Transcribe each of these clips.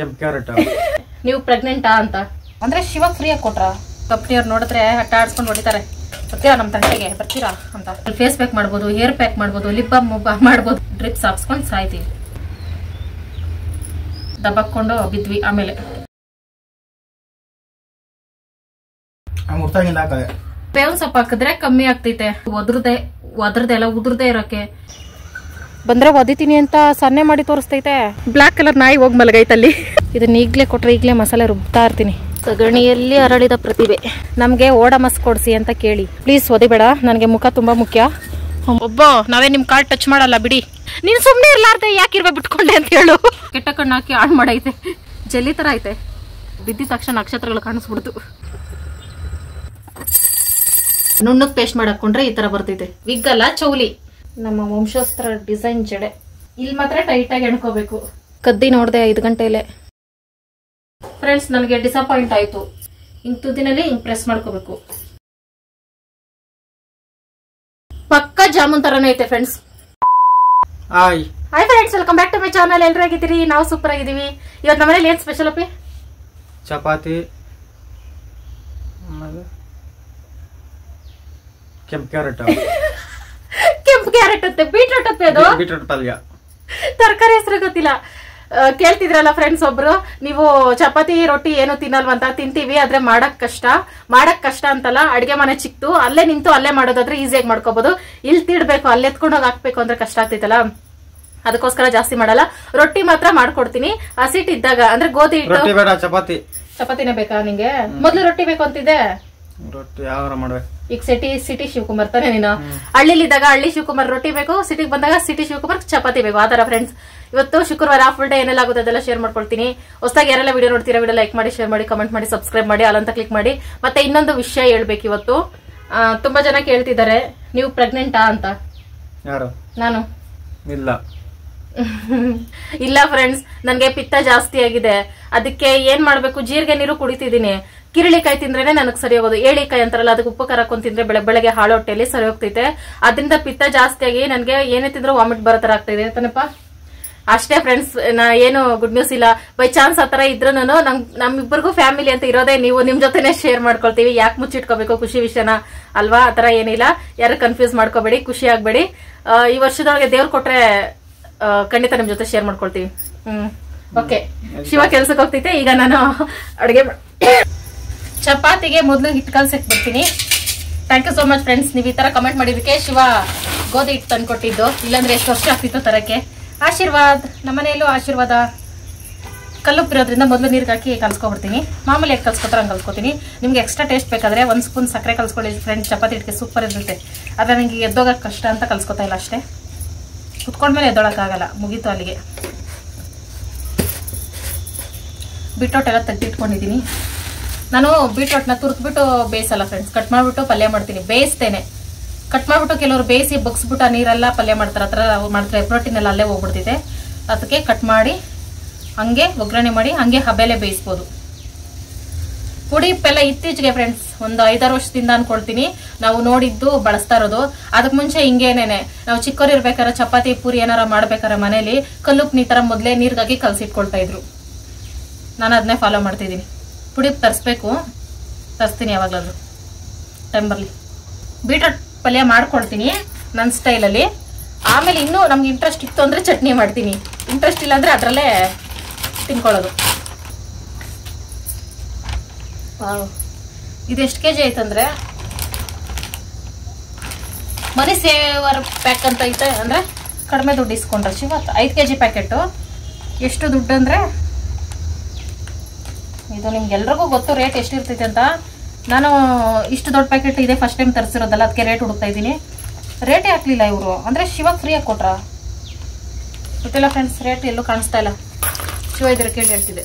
ಕೆಂಪು ಕ್ಯಾರೆಟ್. ನೀವು ಪ್ರೆಗ್ನೆಂಟಾ ಅಂತ ಅಂದ್ರೆ ಶಿವ ಫ್ರೀಯಾಗಿ ಕೊಟ್ರ ಕಂಪ್ನಿಯವ್ರು ನೋಡಿದ್ರೆ ಹಟ್ಟ ಆಡ್ಸ್ಕೊಂಡು ಹೊಡಿತಾರೆ. ಬರ್ತೀರಾ ನಮ್ಮ ತಂಟೆಗೆ ಬರ್ತೀರಾ ಅಂತ. ಫೇಸ್ ಪ್ಯಾಕ್ ಮಾಡ್ಬೋದು, ಹೇರ್ ಪ್ಯಾಕ್ ಮಾಡ್ಬೋದು, ಲಿಪ್ ಬಾಮ್ ಮಾಡ್ಬೋದು. ಡ್ರಿಪ್ಸ್ ಹಾಕ್ಸ್ಕೊಂಡು ಸಾಯ್ತೀವಿ. ದಬ್ಬಾಕೊಂಡು ಬಿದ್ವಿ. ಆಮೇಲೆ ಬೇವಿನ ಸೊಪ್ಪು ಹಾಕಿದ್ರೆ ಕಮ್ಮಿ ಆಗ್ತೈತೆ. ಒದ್ರದೆಲ್ಲ ಉದುರ್ದೆ ಇರೋಕೆ ಬಂದ್ರೆ ಒದಿತೀನಿ ಅಂತ ಸನ್ನೆ ಮಾಡಿ ತೋರಿಸ್ತೈತೆ. ಬ್ಲಾಕ್ ಕಲರ್ ನಾಯಿ ಹೋಗಿ ಮಲಗೈತಲ್ಲಿ. ಇದನ್ನ ಈಗ್ಲೇ ಕೊಟ್ರೆ ಈಗ್ಲೇ ಮಸಾಲೆ ರುಬ್ತಾ ಇರ್ತೀನಿ. ಸಗಣಿಯಲ್ಲಿ ಅರಳಿದ ಪ್ರತಿಭೆ. ನಮ್ಗೆ ಓಡಮಸ್ ಕೊಡ್ಸಿ ಅಂತ ಕೇಳಿ ಪ್ಲೀಸ್. ಒದಿಬೇಡ, ನನಗೆ ಮುಖ ತುಂಬಾ ಮುಖ್ಯ. ಒಬ್ಬ ನಾವೇ ನಿಮ್ ಕಾರ್ಡ್ ಟಚ್ ಮಾಡಲ್ಲ ಬಿಡಿ. ನೀನ್ ಸುಮ್ನೆ ಇರ್ಲಾರ್ದೆ ಯಾಕಿರ್ಬೇ ಬಿಟ್ಕೊಂಡೆ ಅಂತ ಹೇಳು. ಕೆಟ್ಟ ಕಣ್ಣು ಹಾಕಿ ಆನ್ ಮಾಡೈತೆ. ಜಲ್ಲಿ ತರ ಐತೆ. ಬಿದ್ದಿದ ತಕ್ಷಣ ನಕ್ಷತ್ರಗಳು ಕಾಣಿಸ್ಬಿಡ್ತು. ನುಣ್ಣಗ್ ಪೇಸ್ಟ್ ಮಾಡಾಕೊಂಡ್ರೆ ಈ ತರ ಬರ್ತೈತೆ. ವಿಗ್ ಅಲ್ಲ, ಚೌಲಿ. ನಮ್ಮ ವಂಶೋಸ್ತ್ರ ಡಿಸೈನ್ ಜಡೆ. ಇಲ್ಲಿ ಮಾತ್ರ ಟೈಟ್ ಆಗಿ ಎಣ್ಕೋಬೇಕು. ಕದ್ದಿ ನೋಡ್ದೆ 5 ಗಂಟೆಲೆ. ಫ್ರೆಂಡ್ಸ್, ನನಗೆ ಡಿಸಪಾಯಿಂಟ್ ಆಯ್ತು. ಹಿಂಗ್ ತುದಿನಲ್ಲಿ ಹಿಂಗ್ ಪ್ರೆಸ್ ಮಾಡ್ಕೋಬೇಕು. ಪಕ್ಕ ಜಾಮೂನ್ ತರನೇ ಐತೆ friends. Hi friends, welcome back to my channel. ಎಲ್ರು ಆಗಿದ್ದೀರಿ? ನಾವು ಸೂಪರ್ ಆಗಿದ್ದೀವಿ. ಇವತ್ತು ನಮ್ಮ ಮನೇಲಿ ಏನ್ ಸ್ಪೆಷಲ್ ಅಪ್ಪಿ? ಚಪಾತಿ, ಕೆಂಪು ಕ್ಯಾರೆಟ್. ಕೆಂಪು ಕ್ಯಾರೆಟ್ ಅಂತೆ, ಬೀಟ್ರೂಟ್ ಅಂತೆ. ಅದು ಬೀಟ್ರೂಟ್ ಪಲ್ಯ. ತರಕಾರಿ ಹೆಸರು ಗೊತ್ತಿಲ್ಲ. ಕೇಳ್ತಿದ್ರಲ್ಲ ಫ್ರೆಂಡ್ಸ್ ಒಬ್ರು, ನೀವು ಚಪಾತಿ ರೊಟ್ಟಿ ಏನು ತಿನ್ನಲ್ವಂತ. ತಿಂತೀವಿ, ಆದ್ರೆ ಮಾಡಕ್ ಕಷ್ಟ ಅಂತಲ್ಲ. ಅಡ್ಗೆ ಮನೆ ಚಿಕ್ತು, ಅಲ್ಲೇ ನಿಂತು ಅಲ್ಲೇ ಮಾಡೋದಾದ್ರೆ ಈಸಿಯಾಗಿ ಮಾಡ್ಕೋಬಹುದು. ಇಲ್ಲಿ ತಿಡ್ಬೇಕು, ಅಲ್ಲೇ ಎತ್ಕೊಂಡೋಗಿ ಹಾಕ್ಬೇಕು ಅಂದ್ರೆ ಕಷ್ಟ ಆಗ್ತೈತಲ್ಲ. ಅದಕ್ಕೋಸ್ಕರ ಜಾಸ್ತಿ ಮಾಡಲ್ಲ. ರೊಟ್ಟಿ ಮಾತ್ರ ಮಾಡ್ಕೊಡ್ತೀನಿ ಹಸಿಟ್ ಇದ್ದಾಗ. ಅಂದ್ರೆ ಗೋಧಿ ಹಿಟ್ಟು. ಚಪಾತಿನೇ ಬೇಕಾ ನಿಂಗೆ? ಮೊದ್ಲು ರೊಟ್ಟಿ ಬೇಕು ಅಂತಿದ್ದೆ. ರೊಟ್ಟಿ ಯಾವ ಮಾಡ್ಬೇಕು ಈಗ ಸಿಟಿ ಶಿವಕುಮಾರ್ ತಾನೆ ನೀನು. ಹಳ್ಳಿಲಿದ್ದಾಗ ಹಳ್ಳಿ ಶಿವಕುಮಾರ್ ರೊಟ್ಟಿ ಬೇಕು, ಸಿಟಿಗೆ ಬಂದಾಗ ಸಿಟಿ ಶಿವಕುಮಾರ್ ಚಪಾತಿ ಬೇಕು. ಆತರ ಫ್ರೆಂಡ್ಸ್, ಇವತ್ತು ಶುಕ್ರವಾರ ಫುಲ್ ಡೇ ಏನೆಲ್ಲ ಆಗುತ್ತೆ ಅದೆಲ್ಲ ಶೇರ್ ಮಾಡ್ಕೊಳ್ತೀನಿ. ಹೊಸದಾಗಿ ಯಾರೆಲ್ಲ ವಿಡಿಯೋ ನೋಡ್ತೀರಾ ವಿಡಿಯೋ ಲೈಕ್ ಮಾಡಿ, ಶೇರ್ ಮಾಡಿ, ಕಮೆಂಟ್ ಮಾಡಿ, ಸಬ್ಸ್ಕ್ರೈಬ್ ಮಾಡಿ, ಅಲ್ಲಂತ ಕ್ಲಿಕ್ ಮಾಡಿ. ಮತ್ತೆ ಇನ್ನೊಂದು ವಿಷಯ ಹೇಳ್ಬೇಕು ಇವತ್ತು. ತುಂಬಾ ಜನ ಕೇಳ್ತಿದ್ದಾರೆ, ನೀವು ಪ್ರೆಗ್ನೆಂಟಾ ಅಂತ. ಯಾರು? ನಾನು ಇಲ್ಲ ಫ್ರೆಂಡ್ಸ್, ನನ್ಗೆ ಪಿತ್ತ ಜಾಸ್ತಿ ಆಗಿದೆ. ಅದಕ್ಕೆ ಏನ್ ಮಾಡ್ಬೇಕು, ಜೀರಿಗೆ ನೀರು ಕುಡಿತಿದ್ದೀನಿ. ಕಿರಳಿಕಾಯಿ ತಿಂದ್ರೇನೆ ನನಗ್ ಸರಿ ಹೋಗೋದು. ಏಳಿಕಾಯಿ ಅಂತಾರಲ್ಲ, ಅದಕ್ಕೆ ಉಪ್ಪು ಖಾರ ಹಾಕೊಂಡ್ ತಿಂದ್ರೆ ಬೆಳಗ್ಗೆ ಹಾಳು ಹೊಟ್ಟೆಯಲ್ಲಿ ಸರಿ ಹೋಗ್ತೈತೆ. ಅದರಿಂದ ಪಿತ್ತ ಜಾಸ್ತಿ ಆಗಿ ನನ್ಗೆ ಏನೇ ತಿಂದ್ರೂ ವಾಮಿಟ್ ಬರೋ ತರ ಆಗ್ತಾ ಇದೆ ತಾನಪ್ಪ. ಅಷ್ಟೇ ಫ್ರೆಂಡ್ಸ್, ಏನು ಗುಡ್ ನ್ಯೂಸ್ ಇಲ್ಲ. ಬೈ ಚಾನ್ಸ್ ಆತರ ಇದ್ರು ನಮ್ಮಿಬ್ಬರಿಗೂ ಫ್ಯಾಮಿಲಿ ಅಂತ ಇರೋದೇ ನೀವು. ನಿಮ್ ಜೊತೆನೆ ಶೇರ್ ಮಾಡ್ಕೊಳ್ತೀವಿ. ಯಾಕೆ ಮುಚ್ಚಿಟ್ಕೋಬೇಕು, ಖುಷಿ ವಿಷಯನ ಅಲ್ವಾ? ಆತರ ಏನಿಲ್ಲ, ಯಾರು ಕನ್ಫ್ಯೂಸ್ ಮಾಡ್ಕೋಬೇಡಿ, ಖುಷಿ ಆಗ್ಬೇಡಿ. ಈ ವರ್ಷದೊಳಗೆ ದೇವ್ರು ಕೊಟ್ರೆ ಖಂಡಿತ ನಿಮ್ ಜೊತೆ ಶೇರ್ ಮಾಡ್ಕೊಳ್ತೀವಿ. ಓಕೆ, ಶಿವ ಕೆಲ್ಸಕ್ಕೆ ಹೋಗ್ತೈತೆ. ಈಗ ನಾನು ಅಡುಗೆ ಚಪಾತಿಗೆ ಮೊದಲು ಹಿಟ್ಟು ಕಲ್ಸಕ್ ಬರ್ತೀನಿ. Thank you so much friends, ನೀವು ಈ ತರ ಕಮೆಂಟ್ ಮಾಡಿದಕ್ಕೆ. ಶಿವ ಗೋಧಿ ಹಿಟ್ಟು ತಂದ್ಕೊಟ್ಟಿದ್ದು, ಇಲ್ಲಾಂದ್ರೆ ಎಷ್ಟು ವರ್ಷ ಆಗ್ತಿತ್ತು ತರಕ್ಕೆ. ಆಶೀರ್ವಾದ್, ನಮ್ಮನೆಯಲ್ಲೂ ಆಶೀರ್ವಾದ. ಕಲ್ಲುಪ್ಪಿರೋದ್ರಿಂದ ಮೊದಲು ನೀರಿಗೆ ಹಾಕಿ ಕಲ್ಸ್ಕೊಬಿಡ್ತೀನಿ. ಮಾಮೂಲಿ ಹೇಗೆ ಕಲ್ಸ್ಕೊತಾರೆ ಹಂಗೆ ಕಲ್ಸ್ಕೊತೀನಿ. ನಿಮ್ಗೆ ಎಕ್ಸ್ಟ್ರಾ ಟೇಸ್ಟ್ ಬೇಕಾದ್ರೆ 1 ಸ್ಪೂನ್ ಸಕ್ಕರೆ ಕಲ್ಸ್ಕೊಳ್ಳಿ ಫ್ರೆಂಡ್ಸ್. ಚಪಾತಿ ಹಿಟ್ಟಿಗೆ ಸೂಪರ್ ಇರುತ್ತೆ. ಆದ್ರೆ ನನಗೆ ಎದ್ದೋಗಕ್ಕೆ ಕಷ್ಟ ಅಂತ ಕಲ್ಸ್ಕೊತಾ ಇಲ್ಲ ಅಷ್ಟೇ. ಕುತ್ಕೊಂಡ್ಮೇಲೆ ಎದ್ದೊಳಕ್ಕಾಗಲ್ಲ, ಮುಗೀತು ಅಲ್ಲಿಗೆ. ಬೀಟ್ರೋಟ್ ಎಲ್ಲ ತೆಗೆದಿಟ್ಕೊಂಡಿದ್ದೀನಿ. ನಾನು ಬೀಟ್ರೋಟ್ನ ತುರ್ದ್ಬಿಟ್ಟು ಬೇಯಿಸಲ್ಲ ಫ್ರೆಂಡ್ಸ್, ಕಟ್ ಮಾಡ್ಬಿಟ್ಟು ಪಲ್ಯ ಮಾಡ್ತೀನಿ. ಬೇಯಿಸ್ತೇನೆ, ಕಟ್ ಮಾಡ್ಬಿಟ್ಟು ಕೆಲವರು ಬೇಯಿಸಿ ಬಗ್ಸ್ಬಿಟ್ಟು ಆ ನೀರೆಲ್ಲ ಪಲ್ಯ ಮಾಡ್ತಾರೆ. ಆ ಥರ ಮಾಡ್ತಾರೆ, ಪ್ರೋಟೀನ್ ಎಲ್ಲ ಅಲ್ಲೇ ಹೋಗ್ಬಿಡ್ತಿದೆ. ಅದಕ್ಕೆ ಕಟ್ ಮಾಡಿ ಹಂಗೆ ಒಗ್ಗರಣೆ ಮಾಡಿ ಹಂಗೆ ಹಬೆಲೆ ಬೇಯಿಸ್ಬೋದು. ಪುಡಿ ಉಪ್ಪೆಲ್ಲ ಇತ್ತೀಚೆಗೆ ಫ್ರೆಂಡ್ಸ್, ಒಂದು 5-6 ವರ್ಷದಿಂದ ಅನ್ಕೊಳ್ತೀನಿ ನಾವು ನೋಡಿದ್ದು ಬಳಸ್ತಾ ಇರೋದು. ಅದಕ್ಕೆ ಮುಂಚೆ ಹಿಂಗೇನೇನೆ ನಾವು ಚಿಕ್ಕವ್ರು ಇರ್ಬೇಕಾದ್ರೆ ಚಪಾತಿ ಪೂರಿ ಏನಾರ ಮಾಡ್ಬೇಕಾರೆ ಮನೇಲಿ ಕಲ್ಲುಪ್ಪು ಈ ತರ ಮೊದಲೇ ನೀರ್ಗಾಗಿ ಕಲ್ಸಿಟ್ಕೊಳ್ತಾ ಇದ್ರು. ನಾನು ಅದನ್ನೇ ಫಾಲೋ ಮಾಡ್ತಿದ್ದೀನಿ. ಪುಡಿ ಉಪ್ಪು ತರಿಸ್ತೀನಿ ಯಾವಾಗ್ಲಾದ್ರು ಟೈಮ್ ಬರಲಿ. ಬೀಟ್ರೋಟ್ ಪಲ್ಯ ಮಾಡ್ಕೊಳ್ತೀನಿ ನನ್ನ ಸ್ಟೈಲಲ್ಲಿ. ಆಮೇಲೆ ಇನ್ನೂ ನಮ್ಗೆ ಇಂಟ್ರೆಸ್ಟ್ ಇತ್ತು ಅಂದ್ರೆ ಚಟ್ನಿ ಮಾಡ್ತೀನಿ. ಇಂಟ್ರೆಸ್ಟ್ ಇಲ್ಲ ಅಂದ್ರೆ ಅದರಲ್ಲೇ ತಿನ್ಕೊಳ್ಳೋದು. ಇದೆಷ್ಟು ಕೆಜಿ ಐತಂದ್ರೆ ಮನಿ ಸೇವರ್ ಪ್ಯಾಕ್ ಅಂತ ಐತೆ. ಅಂದ್ರೆ ಕಡಿಮೆ ದುಡ್ಡು ಇಸ್ಕೊಂಡ್ರೆ ಶಿವ 5 kg ಪ್ಯಾಕೆಟು. ಎಷ್ಟು ದುಡ್ಡು ಅಂದ್ರೆ, ಇದು ನಿಮ್ಗೆಲ್ರಿಗೂ ಗೊತ್ತು ರೇಟ್ ಎಷ್ಟಿರ್ತೈತೆ ಅಂತ. ನಾನು ಇಷ್ಟು ದೊಡ್ಡ ಪ್ಯಾಕೆಟ್ ಇದೆ ಫಸ್ಟ್ ಟೈಮ್ ತರಿಸಿರೋದಲ್ಲ, ಅದಕ್ಕೆ ರೇಟ್ ಹುಡುಕ್ತಾ ಇದ್ದೀನಿ. ರೇಟೇ ಹಾಕ್ಲಿಲ್ಲ ಇವರು. ಅಂದ್ರೆ ಶಿವಾಗ ಫ್ರೀಯಾಗಿ ಕೊಟ್ರ ಗೊತ್ತಿಲ್ಲ ಫ್ರೆಂಡ್ಸ್. ರೇಟ್ ಎಲ್ಲೂ ಕಾಣಿಸ್ತಾ ಇಲ್ಲ. ಶಿವ ಇದ್ರೆ ಕೇಳಿ ಹೇಳ್ತಿದ್ದೆ.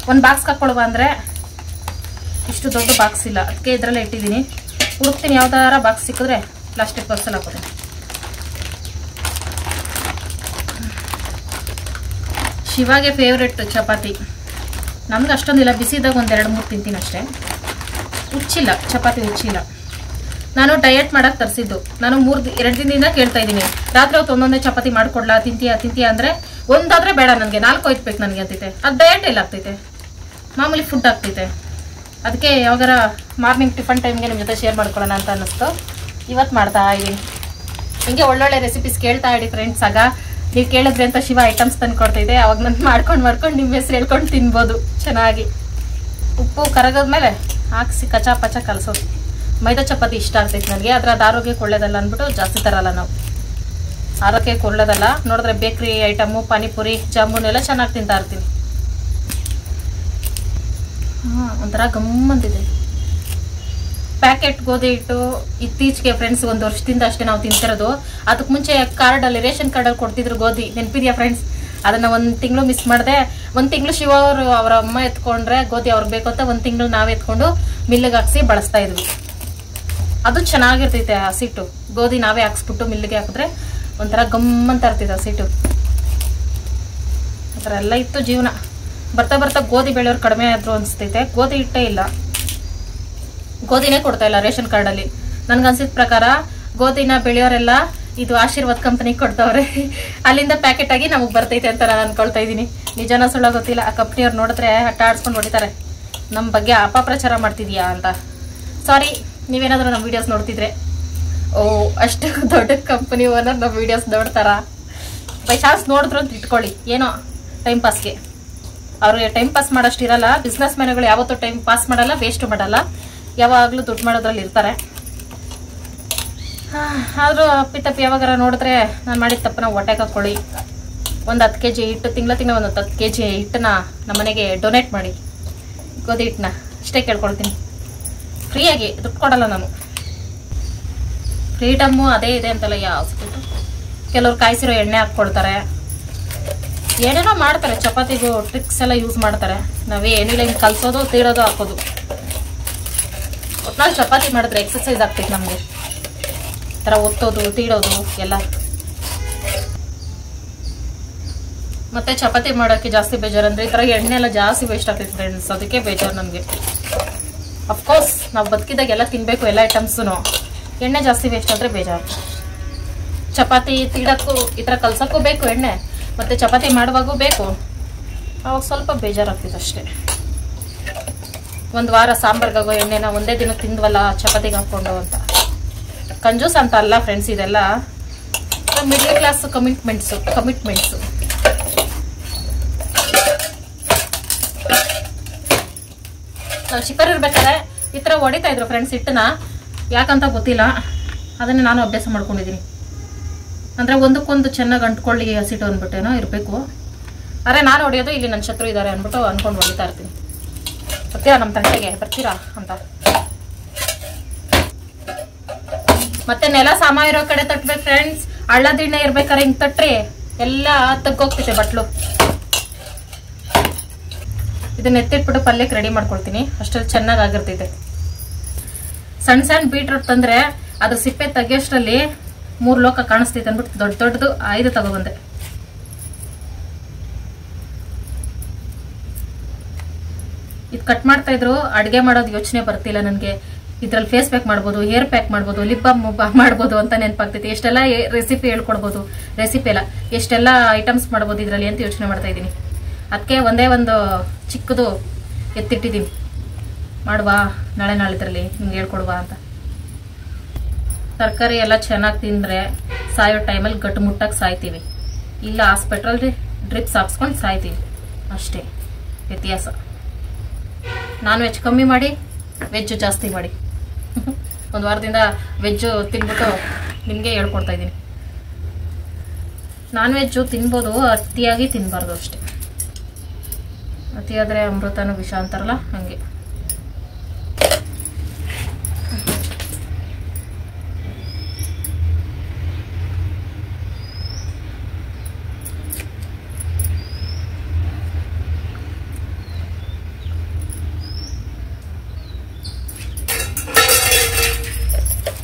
ಒಂದು ಬಾಕ್ಸ್ ಹಾಕ್ಕೊಳ್ವಾ ಅಂದ್ರೆ ಇಷ್ಟು ದೊಡ್ಡ ಬಾಕ್ಸ್ ಇಲ್ಲ, ಅದಕ್ಕೆ ಇದರಲ್ಲೇ ಇಟ್ಟಿದ್ದೀನಿ. ಹುಡುಕ್ತೀನಿ, ಯಾವ್ದಾರ ಬಾಕ್ಸ್ ಸಿಕ್ಕಿದ್ರೆ ಪ್ಲಾಸ್ಟಿಕ್ ಬಾಕ್ಸಲ್ಲಿ ಹಾಕೋತೀನಿ. ಶಿವಾಗೆ ಫೇವ್ರೆಟ್ ಚಪಾತಿ. ನಮ್ಗೆ ಅಷ್ಟೊಂದಿಲ್ಲ, ಬಿಸಿದಾಗ 1-2-3 ತಿಂತೀನಿ ಅಷ್ಟೇ. ಹುಚ್ಚಿಲ್ಲ, ಚಪಾತಿ ಹುಚ್ಚಿಲ್ಲ. ನಾನು ಡಯಟ್ ಮಾಡಕ್ಕೆ ತರಿಸಿದ್ದು. ನಾನು 2 ದಿನದಿಂದ ಕೇಳ್ತಾ ಇದ್ದೀನಿ, ರಾತ್ರಿ ಹೊತ್ತು ಒಂದೊಂದೇ ಚಪಾತಿ ಮಾಡ್ಕೊಡ್ಲಾ, ತಿಂತೀಯಾ ಅಂದ್ರೆ ಒಂದಾದ್ರೆ ಬೇಡ ನನಗೆ 4 ಒಯ್ಬೇಕು ನನಗೆ ಅಂತೈತೆ. ಅದು ಡಯಟ್ ಎಲ್ಲ ಆಗ್ತೈತೆ, ಮಾಮೂಲಿ ಫುಡ್ ಆಗ್ತೈತೆ. ಅದಕ್ಕೆ ಯಾವಾಗಾರ ಮಾರ್ನಿಂಗ್ ಟಿಫನ್ ಟೈಮ್ಗೆ ನಿಮ್ಮ ಜೊತೆ ಶೇರ್ ಮಾಡ್ಕೊಳ್ಳೋಣ ಅಂತ ಅನ್ನಿಸ್ತು. ಇವತ್ತು ಮಾಡ್ತಾ ಇದ್ದೀನಿ. ಹಿಂಗೆ ಒಳ್ಳೊಳ್ಳೆ ರೆಸಿಪೀಸ್ ಕೇಳ್ತಾ ಇಡಿ ಫ್ರೆಂಡ್ಸ್. ಆಗ ನೀವು ಕೇಳಿದ್ರಿ ಅಂತ ಶಿವ ಐಟಮ್ಸ್ ತಂದು ಕೊಡ್ತಿದ್ದೆ. ಅವಾಗ ನಾನು ಮಾಡ್ಕೊಂಡು ನಿಮ್ಮ ಹೆಸರು ಹೇಳ್ಕೊಂಡು ತಿನ್ಬೋದು ಚೆನ್ನಾಗಿ. ಉಪ್ಪು ಕರಗದ್ಮೇಲೆ ಹಾಕ್ಸಿ ಕಚಾ ಪಚ ಕಲಸೋದು. ಮೈದಾ ಚಪಾತಿ ಇಷ್ಟ ಆಗ್ತೈತೆ ನನಗೆ, ಆದರೆ ಅದು ಆರೋಗ್ಯಕ್ಕೆ ಒಳ್ಳೇದಲ್ಲ ಅಂದ್ಬಿಟ್ಟು ಜಾಸ್ತಿ ತರಲ್ಲ ನಾವು. ಆರೋಗ್ಯಕ್ಕೆ ಒಳ್ಳೇದಲ್ಲ. ನೋಡಿದ್ರೆ ಬೇಕ್ರಿ ಐಟಮು, ಪಾನಿಪುರಿ, ಜಾಮೂನ್ ಎಲ್ಲ ಚೆನ್ನಾಗಿ ತಿಂತಾ ಇರ್ತೀನಿ. ಒಂಥರ ಗಮ್ಮಂತಿದೆ. ಪ್ಯಾಕೆಟ್ ಗೋಧಿ ಹಿಟ್ಟು ಇತ್ತೀಚೆಗೆ ಫ್ರೆಂಡ್ಸ್ 1 ವರ್ಷದಿಂದ ಅಷ್ಟೇ ನಾವು ತಿಂತಿರೋದು. ಅದಕ್ಕೆ ಮುಂಚೆ ಕಾರ್ಡಲ್ಲಿ, ರೇಷನ್ ಕಾರ್ಡಲ್ಲಿ ಕೊಡ್ತಿದ್ರು ಗೋಧಿ, ನೆನಪಿದೆಯಾ ಫ್ರೆಂಡ್ಸ್? ಅದನ್ನು 1 ತಿಂಗಳು ಮಿಸ್ ಮಾಡಿದೆ. 1 ತಿಂಗಳು ಶಿವ ಅವರು ಅವರ ಅಮ್ಮ ಎತ್ಕೊಂಡ್ರೆ ಗೋಧಿ ಅವ್ರಿಗೆ ಬೇಕು ಅಂತ 1 ತಿಂಗಳು ನಾವೇ ಎತ್ಕೊಂಡು ಮಿಲ್ಲಿಗೆ ಹಾಕ್ಸಿ ಬಳಸ್ತಾ ಇದ್ವಿ. ಅದು ಚೆನ್ನಾಗಿರ್ತೈತೆ. ಹಸಿಟ್ಟು ಗೋಧಿ ನಾವೇ ಹಾಕ್ಸ್ಬಿಟ್ಟು ಮಿಲ್ಲಿಗೆ ಹಾಕಿದ್ರೆ ಒಂಥರ ಗಮ್ಮಂತ ಇರ್ತೈತೆ ಹಸಿಟ್ಟು. ಆ ಥರ ಎಲ್ಲ ಇತ್ತು ಜೀವನ. ಬರ್ತಾ ಬರ್ತಾ ಗೋಧಿ ಬೆಳೆಯೋರು ಕಡಿಮೆ ಆದ್ರು ಅನಿಸ್ತೈತೆ. ಗೋಧಿ ಹಿಟ್ಟೇ ಇಲ್ಲ, ಗೋಧಿನೇ ಕೊಡ್ತಾ ಇಲ್ಲ ರೇಷನ್ ಕಾರ್ಡಲ್ಲಿ. ನನ್ಗನ್ಸಿದ ಪ್ರಕಾರ ಗೋಧಿನ ಬೆಳೆಯೋರೆಲ್ಲ ಇದು ಆಶೀರ್ವಾದ್ ಕಂಪನಿ ಕೊಡ್ತವ್ರೆ, ಅಲ್ಲಿಂದ ಪ್ಯಾಕೆಟ್ ಆಗಿ ನಮಗೆ ಬರ್ತೈತೆ ಅಂತ ನಾನು ಅನ್ಕೊಳ್ತಾ ಇದ್ದೀನಿ. ನಿಜನ ಸುಳ್ಳ ಗೊತ್ತಿಲ್ಲ. ಆ ಕಂಪ್ನಿಯವ್ರು ನೋಡಿದ್ರೆ ಹಠ ಆಡ್ಸ್ಕೊಂಡು ಹೊಡಿತಾರೆ, ನಮ್ಮ ಬಗ್ಗೆ ಅಪಪ್ರಚಾರ ಮಾಡ್ತಿದ್ಯಾ ಅಂತ. ಸಾರಿ, ನೀವೇನಾದರೂ ನಮ್ಮ ವೀಡಿಯೋಸ್ ನೋಡ್ತಿದ್ರೆ. ಓ, ಅಷ್ಟು ದೊಡ್ಡ ಕಂಪನಿ ಓನರ್ ನಮ್ಮ ವೀಡಿಯೋಸ್ ನೋಡ್ತಾರ? ಬೈ ಚಾನ್ಸ್ ನೋಡಿದ್ರು ಅಂತ ಇಟ್ಕೊಳ್ಳಿ, ಏನೋ ಟೈಮ್ ಪಾಸ್ಗೆ. ಅವ್ರಿಗೆ ಟೈಮ್ ಪಾಸ್ ಮಾಡೋಷ್ಟು ಇರಲ್ಲ. ಬಿಸ್ನೆಸ್ ಮ್ಯಾನ್ಗಳು ಯಾವತ್ತೂ ಟೈಮ್ ಪಾಸ್ ಮಾಡಲ್ಲ, ವೇಸ್ಟ್ ಮಾಡಲ್ಲ, ಯಾವಾಗಲೂ ದುಡ್ಡು ಮಾಡೋದ್ರಲ್ಲಿ ಇರ್ತಾರೆ. ಆದರೂ ಅಪ್ಪಿತಪ್ಪಿ ಯಾವಾಗಾರ ನೋಡಿದ್ರೆ ನಾನು ಮಾಡಿದ ತಪ್ಪನ್ನ ಹೊಟ್ಟೆಗೆ ಹಾಕ್ಕೊಳ್ಳಿ. ಒಂದು 10 kg ಹಿಟ್ಟು, ತಿಂಗಳ ಒಂದು 10 kg ಹಿಟ್ಟನ್ನ ನಮ್ಮನೆಗೆ ಡೊನೇಟ್ ಮಾಡಿ, ಗೋಧಿ ಹಿಟ್ಟನ್ನ. ಅಷ್ಟೇ ಕೇಳ್ಕೊಳ್ತೀನಿ. ಫ್ರೀಯಾಗಿ ದುಡ್ಡು ಕೊಡಲ್ಲ ನಾನು. ಫ್ರೀಡಮ್ಮು ಅದೇ ಇದೆ ಅಂತಲ್ಲ ಯಾವುದು. ಕೆಲವ್ರು ಕಾಯಿಸಿರೋ ಎಣ್ಣೆ ಹಾಕ್ಕೊಡ್ತಾರೆ, ಏನೇನೋ ಮಾಡ್ತಾರೆ. ಚಪಾತಿಗೂ ಟ್ರಿಕ್ಸ್ ಎಲ್ಲ ಯೂಸ್ ಮಾಡ್ತಾರೆ. ನಾವೇ ಏನಿಲ್ಲ, ಹಿಂಗೆ ಕಲಸೋದು, ತೀರೋದು, ಹಾಕೋದು. ಒಟ್ನಲ್ಲಿ ಚಪಾತಿ ಮಾಡಿದ್ರೆ ಎಕ್ಸಸೈಸ್ ಆಗ್ತೈತೆ ನಮಗೆ. ಥರ ಒತ್ತೋದು, ತೀಡೋದು ಎಲ್ಲ. ಮತ್ತೆ ಚಪಾತಿ ಮಾಡೋಕ್ಕೆ ಜಾಸ್ತಿ ಬೇಜಾರು ಅಂದರೆ ಈ ಥರ ಎಣ್ಣೆ ಎಲ್ಲ ಜಾಸ್ತಿ ವೇಸ್ಟ್ ಆಗ್ತೈತೆ ಫ್ರೆಂಡ್ಸ್. ಅದಕ್ಕೆ ಬೇಜಾರು ನನಗೆ. ಅಫ್ಕೋರ್ಸ್ ನಾವು ಬದುಕಿದಾಗ ಎಲ್ಲ ತಿನ್ನಬೇಕು, ಎಲ್ಲ ಐಟಮ್ಸು. ಎಣ್ಣೆ ಜಾಸ್ತಿ ವೇಸ್ಟ್ ಆದರೆ ಬೇಜಾರು. ಚಪಾತಿ ತೀಡೋಕ್ಕೂ ಈ ಥರ ಕಲ್ಸೋಕ್ಕೂ ಬೇಕು ಎಣ್ಣೆ, ಮತ್ತು ಚಪಾತಿ ಮಾಡುವಾಗೂ ಬೇಕು. ಅವಾಗ ಸ್ವಲ್ಪ ಬೇಜಾರಾಗ್ತಿದೆ ಅಷ್ಟೇ. 1 ವಾರ ಸಾಂಬಾರ್ಗಾಗೋ ಎಣ್ಣೆನ ಒಂದೇ ದಿನ ತಿಂದ್ವಲ್ಲ ಚಪಾತಿಗೆ ಹಾಕ್ಕೊಂಡು ಅಂತ. ಕಂಜೂಸ್ ಅಂತ ಅಲ್ಲ ಫ್ರೆಂಡ್ಸ್, ಇದೆಲ್ಲ ಮಿಡ್ಲ್ ಕ್ಲಾಸ್ ಕಮಿಟ್ಮೆಂಟ್ಸು. ನಾವು ಚಿಕ್ಕರಿರ್ಬೇಕಾದ್ರೆ ಈ ಥರ ಹೊಡಿತಾ ಇದ್ರು ಫ್ರೆಂಡ್ಸ್ ಹಿಟ್ಟನ್ನ. ಯಾಕಂತ ಗೊತ್ತಿಲ್ಲ, ಅದನ್ನು ನಾನು ಅಭ್ಯಾಸ ಮಾಡ್ಕೊಂಡಿದ್ದೀನಿ. ಅಂದರೆ ಒಂದಕ್ಕೊಂದು ಚೆನ್ನಾಗಿ ಅಂಟ್ಕೊಳ್ಳಿ ಹಸಿಟ್ಟು ಅಂದ್ಬಿಟ್ಟೇನೋ ಇರಬೇಕು. ಆದರೆ ನಾನು ಹೊಡೆಯೋದು ಇಲ್ಲಿ ನನ್ನ ಶತ್ರು ಇದ್ದಾರೆ ಅಂದ್ಬಿಟ್ಟು ಅಂದ್ಕೊಂಡು ಹೊಡಿತಾ ಇರ್ತೀನಿ. ಬರ್ತೀರಾ ನಮ್ಮ ತಂಟೆಗೆ, ಬರ್ತೀರಾ ಅಂತ. ಮತ್ತೆ ನೆಲ ಸಾಮ ಇರೋ ಕಡೆ ತಟ್ಬೇಕು ಫ್ರೆಂಡ್ಸ್. ಹಳ್ಳ ದಿಣ್ಣೆ ಇರ್ಬೇಕಾದ್ರೆ ಹಿಂಗೆ ತಟ್ರಿ ಎಲ್ಲ ತಗ್ಗೋಗ್ತೈತೆ ಬಟ್ಲು. ಇದನ್ನ ಎತ್ತಿಟ್ಬಿಟ್ಟು ಪಲ್ಯಕ್ಕೆ ರೆಡಿ ಮಾಡ್ಕೊಳ್ತೀನಿ. ಅಷ್ಟರಲ್ಲಿ ಚೆನ್ನಾಗಿ ಆಗಿರ್ತೈತೆ. ಸಣ್ಣ ಬೀಟ್ರೂಟ್ ತಂದ್ರೆ ಅದು ಸಿಪ್ಪೆ ತೆಗಿಯೋಷ್ಟರಲ್ಲಿ 3 ಲೋಕ ಕಾಣಿಸ್ತೈತೆ ಅಂದ್ಬಿಟ್ಟು ದೊಡ್ಡದು 5 ತಗೊಬಂದೆ. ಇದು ಕಟ್ ಮಾಡ್ತಾ ಇದ್ರು ಅಡುಗೆ ಮಾಡೋದು ಯೋಚನೆ ಬರ್ತಿಲ್ಲ ನನಗೆ. ಇದ್ರಲ್ಲಿ ಫೇಸ್ ಪ್ಯಾಕ್ ಮಾಡ್ಬೋದು, ಹೇರ್ ಪ್ಯಾಕ್ ಮಾಡ್ಬೋದು, ಲಿಪ್ ಬಾಮ್ ಮಾಡ್ಬೋದು ಅಂತ ನೆನಪಾಗ್ತೈತಿ. ಎಷ್ಟೆಲ್ಲ ರೆಸಿಪಿ ಹೇಳ್ಕೊಡ್ಬೋದು, ರೆಸಿಪಿ ಎಲ್ಲ ಎಷ್ಟೆಲ್ಲ ಐಟಮ್ಸ್ ಮಾಡ್ಬೋದು ಇದರಲ್ಲಿ ಅಂತ ಯೋಚನೆ ಮಾಡ್ತಾ ಇದ್ದೀನಿ. ಅದಕ್ಕೆ ಒಂದೇ ಒಂದು ಚಿಕ್ಕದು ಎತ್ತಿಟ್ಟಿದ್ದೀನಿ, ಮಾಡುವಾ ನಾಳಿದ್ರಲ್ಲಿ ನಿಮ್ಗೆ ಹೇಳ್ಕೊಡುವ ಅಂತ. ತರಕಾರಿ ಎಲ್ಲ ಚೆನ್ನಾಗಿ ತಿಂದರೆ ಸಾಯೋ ಟೈಮಲ್ಲಿ ಗಟ್ಟು ಮುಟ್ಟಾಗಿ ಸಾಯ್ತೀವಿ, ಇಲ್ಲ ಹಾಸ್ಪಿಟ್ರಲ್ಲಿ ಡ್ರಿಪ್ಸ್ ಹಾಕ್ಸ್ಕೊಂಡು ಸಾಯ್ತೀವಿ. ಅಷ್ಟೇ ವ್ಯತ್ಯಾಸ. ನಾನ್ ವೆಜ್ ಕಮ್ಮಿ ಮಾಡಿ, ವೆಜ್ ಜಾಸ್ತಿ ಮಾಡಿ. 1 ವಾರದಿಂದ ವೆಜ್ಜು ತಿನ್ಬಿಟ್ಟು ನಿಮಗೆ ಹೇಳ್ಕೊಡ್ತಾ ಇದ್ದೀನಿ. ನಾನ್ ವೆಜ್ಜು ತಿನ್ಬೋದು, ಅತಿಯಾಗಿ ತಿನ್ನಬಾರ್ದು ಅಷ್ಟೇ. ಅತಿಯಾದರೆ ಅಮೃತನೂ ವಿಷ ಅಂತಾರಲ್ಲ ಹಂಗೆ.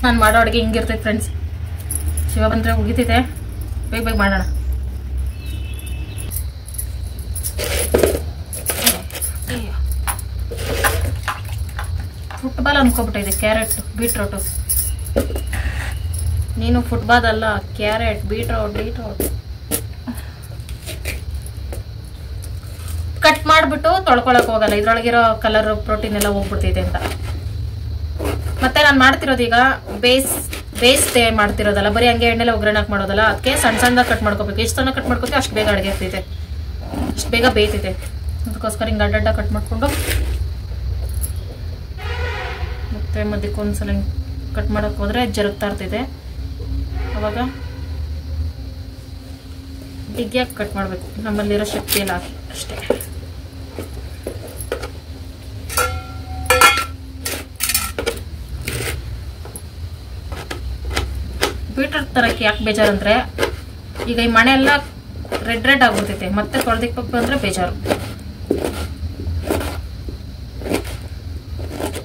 ನಾನು ಮಾಡೋ ಅಡುಗೆ ಹಿಂಗಿರ್ತೈತೆ ಫ್ರೆಂಡ್ಸ್. ಶಿವ ಬಂದರೆ ಮುಗಿತೈತೆ, ಬೇಗ ಮಾಡೋಣ. ಫುಟ್ಬಾಲ್ ಅನ್ಕೋಬಿಟ್ಟಿದೆ, ಕ್ಯಾರೆಟ್ ಬೀಟ್ರೋಟು. ನೀನು ಫುಟ್ಬಾಲ್ ಅಲ್ಲ, ಕ್ಯಾರೆಟ್ ಬೀಟ್ರೋಟ್. ಕಟ್ ಮಾಡ್ಬಿಟ್ಟು ತೊಳ್ಕೊಳಕ್ ಹೋಗಲ್ಲ, ಇದ್ರೊಳಗಿರೋ ಕಲರ್ ಪ್ರೋಟೀನ್ ಎಲ್ಲ ಹೋಗ್ಬಿಡ್ತೈತೆ ಅಂತ. ಮತ್ತೆ ನಾನು ಮಾಡ್ತಿರೋದು ಈಗ ಬೇಯಿಸ್ತೆ ಮಾಡ್ತಿರೋದಲ್ಲ, ಬರೀ ಹಂಗೆ ಎಣ್ಣೆಲ್ಲ ಒಗ್ಗರಣೆ ಮಾಡೋದಲ್ಲ. ಅದಕ್ಕೆ ಸಣ್ಣ ಸಣ್ಣದಾಗ ಕಟ್ ಮಾಡ್ಕೋಬೇಕು. ಎಷ್ಟು ಸಣ್ಣ ಕಟ್ ಮಾಡ್ಕೋತೀವಿ ಅಷ್ಟು ಬೇಗ ಅಡುಗೆ ಆಗ್ತೈತೆ, ಅಷ್ಟು ಬೇಗ ಬೇಯ್ತೈತೆ. ಅದಕ್ಕೋಸ್ಕರ ಹಿಂಗೆ ಅಡ್ಡ ಕಟ್ ಮಾಡ್ಕೊಂಡು ಮತ್ತೆ ಮಧ್ಯಕ್ಕೊಂದ್ಸಲ ಕಟ್ ಮಾಡಕ್ ಹೋದ್ರೆ ಜರುಗ್ತಾ ಇರ್ತೈತೆ. ಅವಾಗ ಬಿಗಿಯಾಗಿ ಕಟ್ ಮಾಡಬೇಕು, ನಮ್ಮಲ್ಲಿರೋ ಶಕ್ತಿ ಎಲ್ಲ ಹಾಕಿ ಅಷ್ಟೇ. ಬೀಟ್ರೂಟ್ ತರಕ್ಕೆ ಯಾಕೆ ಬೇಜಾರಂದ್ರೆ, ಈಗ ಈ ಮಣೆ ಎಲ್ಲ ರೆಡ್ ಆಗ್ಬಿಡ್ತೈತೆ, ಮತ್ತೆ ತೊಳೆದಿಕ್ಬೇಕು ಅಂದ್ರೆ ಬೇಜಾರು.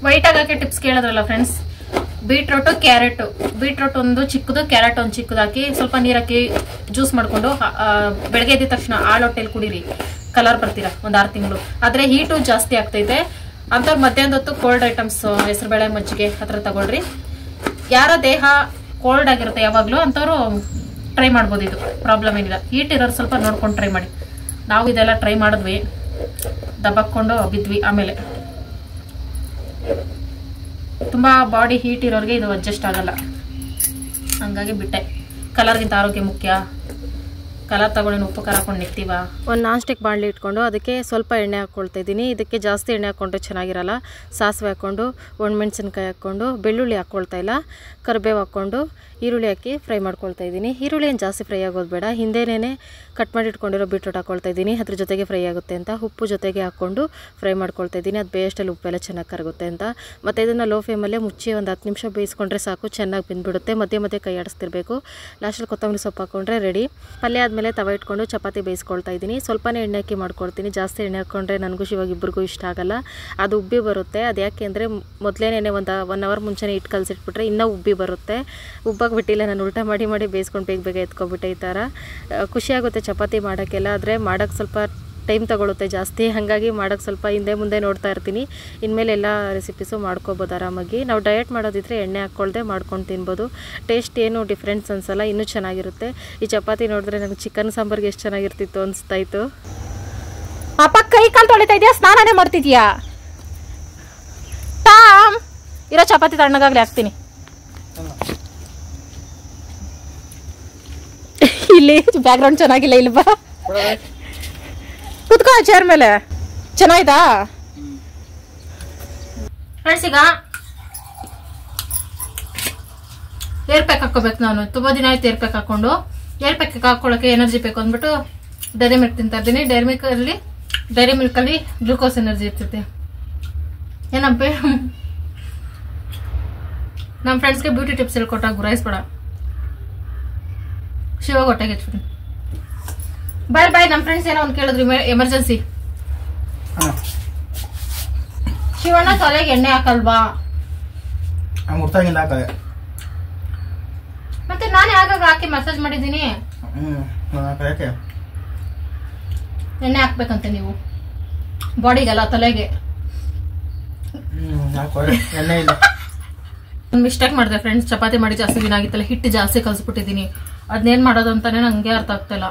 ವೈಟ್ ಆಗಕ್ಕೆ ಟಿಪ್ಸ್ ಕೇಳಿದ್ರಲ್ಲ ಫ್ರೆಂಡ್ಸ್, ಬೀಟ್ರೂಟು ಕ್ಯಾರೆಟ್, ಬೀಟ್ರೂಟ್ ಒಂದು ಚಿಕ್ಕದು, ಕ್ಯಾರೆಟ್ ಒಂದು ಚಿಕ್ಕದು ಹಾಕಿ ಸ್ವಲ್ಪ ನೀರಾಕಿ ಜ್ಯೂಸ್ ಮಾಡ್ಕೊಂಡು ಬೆಳಗ್ಗೆ ಎದ್ದ ತಕ್ಷಣ ಹೊಟ್ಟೆಲಿ ಕುಡೀರಿ, ಕಲರ್ ಬರ್ತೀರಾ ಒಂದು 6 ತಿಂಗಳು. ಆದ್ರೆ ಹೀಟು ಜಾಸ್ತಿ ಆಗ್ತೈತೆ ಅಂಥವ್ರು ಮಧ್ಯಾಹ್ನದ ಹೊತ್ತು ಕೋಲ್ಡ್ ಐಟಮ್ಸ್, ಹೆಸರುಬೇಳೆ ಮಜ್ಜಿಗೆ ಆ ಥರ ತಗೊಳ್ರಿ. ಯಾರ ದೇಹ ಕೋಲ್ಡ್ ಆಗಿರುತ್ತೆ ಯಾವಾಗಲೂ ಅಂಥವ್ರು ಟ್ರೈ ಮಾಡ್ಬೋದು, ಇದು ಪ್ರಾಬ್ಲಮ್ ಏನಿಲ್ಲ. ಹೀಟ್ ಇರೋರು ಸ್ವಲ್ಪ ನೋಡ್ಕೊಂಡು ಟ್ರೈ ಮಾಡಿ. ನಾವು ಇದೆಲ್ಲ ಟ್ರೈ ಮಾಡಿದ್ವಿ, ದಬ್ಬಾಕೊಂಡು ಬಿದ್ವಿ. ಆಮೇಲೆ ತುಂಬ ಬಾಡಿ ಹೀಟ್ ಇರೋರಿಗೆ ಇದು ಅಡ್ಜಸ್ಟ್ ಆಗಲ್ಲ, ಹಂಗಾಗಿ ಬಿಟ್ಟೆ. ಕಲರ್ಗಿಂತ ಆರೋಗ್ಯ ಮುಖ್ಯ. ಕಲರ್ ತಗೊಂಡು ಉಪ್ಪು ಖಾರ ಹಾಕೊಂಡು ನೆಕ್ತೀವ. ಒಂದು ನಾನ್ ಸ್ಟಿಕ್ ಬಾಣಲಿ ಇಟ್ಕೊಂಡು ಅದಕ್ಕೆ ಸ್ವಲ್ಪ ಎಣ್ಣೆ ಹಾಕ್ಕೊಳ್ತಾ ಇದ್ದೀನಿ. ಇದಕ್ಕೆ ಜಾಸ್ತಿ ಎಣ್ಣೆ ಹಾಕ್ಕೊಂಡ್ರೆ ಚೆನ್ನಾಗಿರಲ್ಲ. ಸಾಸಿವೆ ಹಾಕ್ಕೊಂಡು, ಒಣಮೆಣಸಿನ್ಕಾಯಿ ಹಾಕ್ಕೊಂಡು, ಬೆಳ್ಳುಳ್ಳಿ ಹಾಕ್ಕೊಳ್ತಾ ಇಲ್ಲ, ಕರಿಬೇವು ಹಾಕ್ಕೊಂಡು, ಈರುಳ್ಳಿ ಹಾಕಿ ಫ್ರೈ ಮಾಡ್ಕೊಳ್ತಾ ಇದ್ದೀನಿ. ಈರುಳ್ಳಿ ಏನು ಜಾಸ್ತಿ ಫ್ರೈ ಆಗೋದು ಬೇಡ, ಹಿಂದೆನೇ ಕಟ್ ಮಾಡಿ ಇಟ್ಕೊಂಡಿರೋ ಬೀಟ್ರೂಟ್ ಹಾಕ್ಕೊಳ್ತಾ ಇದ್ದೀನಿ, ಅದ್ರ ಜೊತೆಗೆ ಫ್ರೈ ಆಗುತ್ತೆ ಅಂತ. ಉಪ್ಪು ಜೊತೆಗೆ ಹಾಕ್ಕೊಂಡು ಫ್ರೈ ಮಾಡ್ಕೊಳ್ತಾ ಇದ್ದೀನಿ, ಅದು ಬೇಯಷ್ಟಲ್ಲಿ ಉಪ್ಪೆಲ್ಲ ಚೆನ್ನಾಗಿ ಕರಗುತ್ತೆ ಅಂತ. ಮತ್ತು ಇದನ್ನು ಲೋ ಫ್ಲೇಮಲ್ಲೇ ಮುಚ್ಚಿ ಒಂದು 10 ನಿಮಿಷ ಬೇಯಿಸ್ಕೊಂಡ್ರೆ ಸಾಕು, ಚೆನ್ನಾಗಿ ಬೆಂದ್ಬಿಡುತ್ತೆ. ಮಧ್ಯೆ ಮಧ್ಯೆ ಕೈ ಆಡಿಸ್ತಿರ್ಬೇಕು. ಲಾಸ್ಟಲ್ಲಿ ಕೊತ್ತಂಬರಿ ಸೊಪ್ಪು ಹಾಕ್ಕೊಂಡ್ರೆ ರೆಡಿ. ಪಲ್ಯ ಆದಮೇಲೆ ತವ ಇಟ್ಕೊಂಡು ಚಪಾತಿ ಬೇಯಿಸ್ಕೊಳ್ತಾ ಇದ್ದೀನಿ. ಸ್ವಲ್ಪನೇ ಎಣ್ಣೆ ಹಾಕಿ ಮಾಡ್ಕೊಳ್ತೀನಿ, ಜಾಸ್ತಿ ಎಣ್ಣೆ ಹಾಕ್ಕೊಂಡ್ರೆ ನನಗೂ ಶಿವಾಗ ಇಬ್ಬರಿಗೂ ಇಷ್ಟ ಆಗಲ್ಲ, ಅದು ಉಬ್ಬಿ ಬರುತ್ತೆ. ಅದು ಯಾಕೆ ಅಂದರೆ ಮೊದಲೇನೆ ಒಂದು 1 ಅವರ್ ಮುಂಚೆನೇ ಇಟ್ಟು ಕಲಸಿಟ್ಬಿಟ್ರೆ ಇನ್ನೂ ಉಬ್ಬಿ ಬರುತ್ತೆ. ಉಬ್ಬಾಗಿ ಬಿಟ್ಟಿಲ್ಲ, ನಾನು ಉಲ್ಟಾ ಮಾಡಿ ಬೇಯಿಸ್ಕೊಂಡು ಬೇಗ ಎತ್ಕೊಬಿಟ್ಟೆ. ಈ ಥರ ಖುಷಿಯಾಗುತ್ತೆ ಚಪಾತಿ ಮಾಡೋಕ್ಕೆಲ್ಲ, ಆದರೆ ಮಾಡೋಕ್ಕೆ ಸ್ವಲ್ಪ ಟೈಮ್ ತಗೊಳುತ್ತೆ ಜಾಸ್ತಿ, ಹಾಗಾಗಿ ಮಾಡೋಕ್ಕೆ ಸ್ವಲ್ಪ ಹಿಂದೆ ಮುಂದೆ ನೋಡ್ತಾ ಇರ್ತೀನಿ. ಇನ್ಮೇಲೆ ಎಲ್ಲ ರೆಸಿಪೀಸು ಮಾಡ್ಕೋಬೋದು ಆರಾಮಾಗಿ. ನಾವು ಡಯಟ್ ಮಾಡೋದಿದ್ರೆ ಎಣ್ಣೆ ಹಾಕ್ಕೊಳ್ದೆ ಮಾಡ್ಕೊಂಡು ತಿನ್ಬೋದು. ಟೇಸ್ಟ್ ಏನು ಡಿಫ್ರೆನ್ಸ್ ಅನ್ಸಲ್ಲ, ಇನ್ನೂ ಚೆನ್ನಾಗಿರುತ್ತೆ. ಈ ಚಪಾತಿ ನೋಡಿದ್ರೆ ನನಗೆ ಚಿಕನ್ ಸಾಂಬಾರ್ಗೆ ಎಷ್ಟು ಚೆನ್ನಾಗಿರ್ತಿತ್ತು ಅನಿಸ್ತಾಯಿತ್ತು. ಅಪ್ಪ ಕೈ ಕಾಲು ತೊಳಿತಾ ಇದೆಯಾ, ಸ್ನಾನನೇ ಮಾಡ್ತಿದ್ಯಾ? ಟಾಮ್ ಇರೋ ಚಪಾತಿ ತಣ್ಣಗಾಗ್ಲಿ ಹಾಕ್ತೀನಿ. ಇಲ್ಲಿ ಬ್ಯಾಕ್ಗ್ರೌಂಡ್ ಚೆನ್ನಾಗಿಲ್ಲ, ಇಲ್ವಾ? ಕುತ್ಕೋ ಚೇರ್ ಮೇಲೆ. ಚೆನ್ನಾಯ್ತಾ ಫ್ರೆಂಡ್ಸ್? ಈಗ ಏರ್ ಪ್ಯಾಕ್ ಹಾಕೋಬೇಕು. ನಾನು ತುಂಬಾ ದಿನ ಆಯ್ತು ಏರ್ ಪ್ಯಾಕ್ ಹಾಕೊಂಡು. ಏರ್ ಪ್ಯಾಕ್ ಹಾಕೊಳ್ಳೋಕೆ ಎನರ್ಜಿ ಬೇಕು ಅಂದ್ಬಿಟ್ಟು ಡೈರಿ ಮಿಲ್ಕ್ ತಿಂತಾ ಇದ್ದೀನಿ. ಡೈರಿ ಮಿಲ್ಕ್ ಅಲ್ಲಿ ಗ್ಲೂಕೋಸ್ ಎನರ್ಜಿ ಇರ್ತೈತೆ. ಏನಪ್ಪ ನಮ್ಮ ಫ್ರೆಂಡ್ಸ್ಗೆ ಬ್ಯೂಟಿ ಟಿಪ್ಸ್ ಹೇಳ್ಕೊಟ್ಟಾಗ ಗುರಾಯಿಸ್ಬೇಡ, ಶಿವಾಗ ಹೊಟ್ಟೆಗೆ ಹಚ್ಬಿಡಿ. ಬಾಯ್. ನಮ್ಮ ಫ್ರೆಂಡ್ಸ್ ಏನೋ ಒಂದು ಕೇಳಿದ್ರು, ಎಮರ್ಜೆನ್ಸಿ. ಶಿವಣ್ಣ ತಲೆಗೆ ಎಣ್ಣೆ ಹಾಕಲ್ವಾ? ಮತ್ತೆ ನಾನು ಯಾವಾಗ ಹಾಕಿ ಮೆಸೇಜ್ ಮಾಡಿದ್ದೀನಿ ಎಣ್ಣೆ ಹಾಕ್ಬೇಕಂತೆ ನೀವು ಬಾಡಿಗೆಲ್ಲ, ತಲೆಗೆ. ಮಿಸ್ಟೇಕ್ ಮಾಡಿದೆ ಫ್ರೆಂಡ್ಸ್, ಚಪಾತಿ ಮಾಡಿ ಜಾಸ್ತಿ ದಿನ ಆಗಿತ್ತಲ್ಲ, ಹಿಟ್ಟು ಜಾಸ್ತಿ ಕಲ್ಸ್ಬಿಟ್ಟಿದ್ದೀನಿ. ಅದನ್ನೇನ್ ಮಾಡೋದು ಅಂತಾನೆ ನಂಗೆ ಅರ್ಥ ಆಗ್ತಿಲ್ಲ.